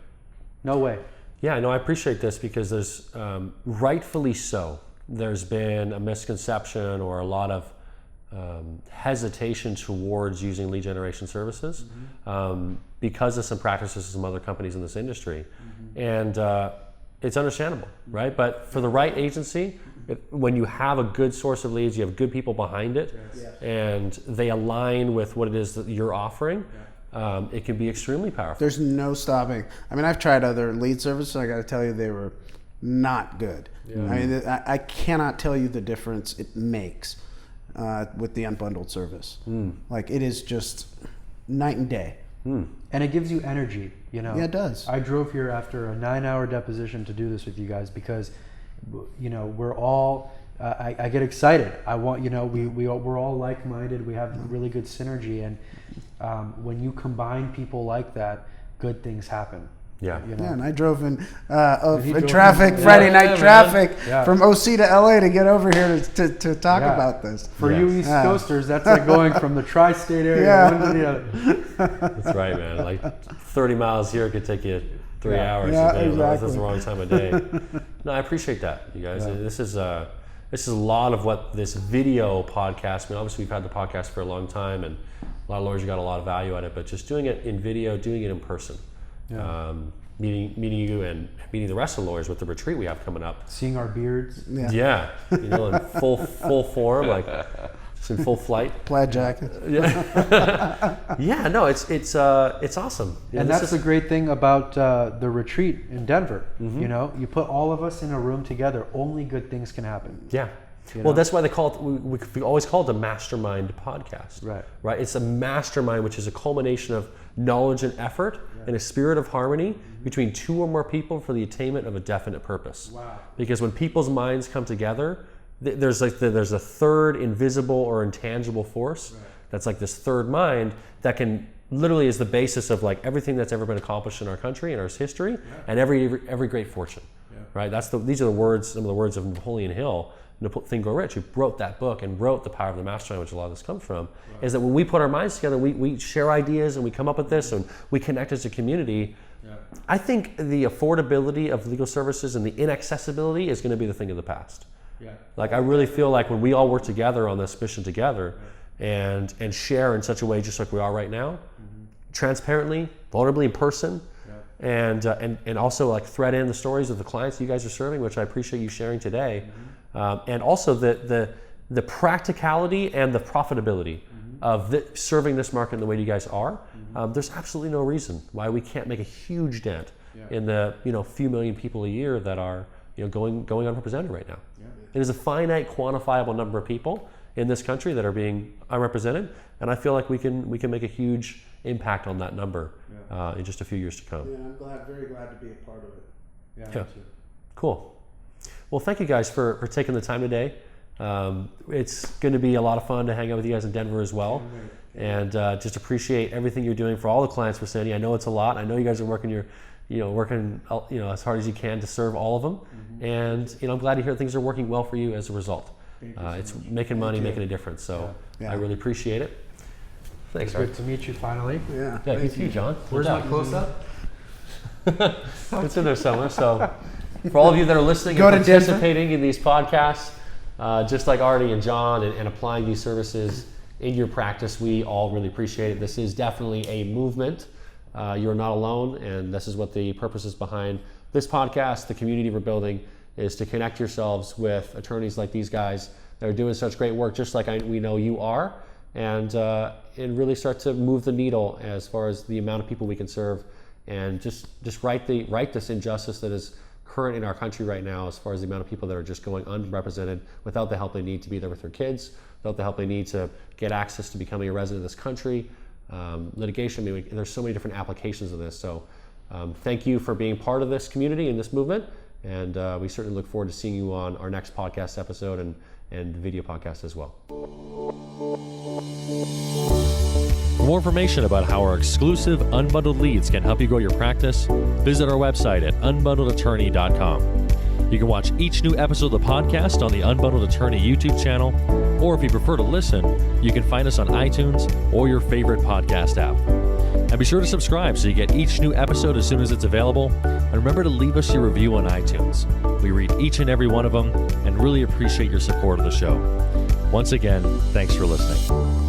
No way. Yeah, no, I appreciate this, because there's, rightfully so, there's been a misconception or a lot of hesitation towards using lead generation services because of some practices of some other companies in this industry. And it's understandable, right? But for the right agency, when you have a good source of leads, you have good people behind it, and they align with what it is that you're offering, it can be extremely powerful. There's no stopping. I mean, I've tried other lead services. I got to tell you, they were not good. I mean, I cannot tell you the difference it makes with the unbundled service. Like, it is just night and day. And it gives you energy, Yeah, it does. I drove here after a 9-hour deposition to do this with you guys, because we're all I get excited. I want we're all like-minded. We have really good synergy, and when you combine people like that, good things happen. Yeah. Yeah, and I drove in traffic, Friday night traffic from OC to LA to get over here to talk about this. For you East Coasters, that's like going from the tri-state area one to the other. That's right, man. Like 30 miles here could take you 3 hours. Yeah, a day. exactly. That's the wrong time of day. No, I appreciate that, you guys. This is a lot of what this video podcast. I mean, obviously we've had the podcast for a long time, and a lot of lawyers got a lot of value out of it. But just doing it in video, doing it in person. meeting you and meeting the rest of the lawyers with the retreat we have coming up. Seeing our beards. Yeah, in full form, like just in full flight. Plaid jacket. Yeah, no, it's awesome. And that's the great thing about the retreat in Denver. You know, you put all of us in a room together, only good things can happen. Yeah. You Well, know? that's why they call it. We always call it the Mastermind podcast. Right. It's a mastermind, which is a culmination of knowledge and effort and a spirit of harmony between two or more people for the attainment of a definite purpose. Wow. Because when people's minds come together, there's a third invisible or intangible force. That's like this third mind that can literally is the basis of like everything that's ever been accomplished in our country and our history and every great fortune. Right. These are the words. Some of the words of Napoleon Hill. Think Grow Rich, who wrote that book and wrote The Power of the Mastermind, which a lot of this comes from, is that when we put our minds together, we share ideas and we come up with this and we connect as a community. I think the affordability of legal services and the inaccessibility is going to be the thing of the past. Like I really feel like when we all work together on this mission together and share in such a way just like we are right now, transparently, vulnerably in person, and also like thread in the stories of the clients you guys are serving, which I appreciate you sharing today. And also the practicality and the profitability of serving this market in the way you guys are. There's absolutely no reason why we can't make a huge dent in the few million people a year that are going unrepresented right now. It is a finite, quantifiable number of people in this country that are being unrepresented, and I feel like we can make a huge impact on that number in just a few years to come. Yeah, I'm very glad to be a part of it. Yeah. Cool. Well, thank you guys for taking the time today. It's going to be a lot of fun to hang out with you guys in Denver as well. And just appreciate everything you're doing for all the clients we're sending. I know it's a lot. I know you guys are working as hard as you can to serve all of them. And I'm glad to hear things are working well for you as a result. It's making money, making a difference. So I really appreciate it. Thanks, Good to meet you finally. Yeah. Yeah, you too, John. Where's my close-up? It's in there somewhere. So for all of you that are listening Go and to Denver. participating in these podcasts, just like Ardy and John, and applying these services in your practice, we all really appreciate it. This is definitely a movement. You're not alone, and this is what the purpose is behind this podcast. The community we're building is to connect yourselves with attorneys like these guys that are doing such great work, just like we know you are, and really start to move the needle as far as the amount of people we can serve, and just right this injustice that is current in our country right now, as far as the amount of people that are just going unrepresented without the help they need to be there with their kids, without the help they need to get access to becoming a resident of this country. Litigation, there's so many different applications of this. So thank you for being part of this community and this movement. And we certainly look forward to seeing you on our next podcast episode and video podcast as well. For more information about how our exclusive Unbundled leads can help you grow your practice, visit our website at unbundledattorney.com. You can watch each new episode of the podcast on the Unbundled Attorney YouTube channel, or if you prefer to listen, you can find us on iTunes or your favorite podcast app. And be sure to subscribe so you get each new episode as soon as it's available. And remember to leave us your review on iTunes. We read each and every one of them and really appreciate your support of the show. Once again, thanks for listening.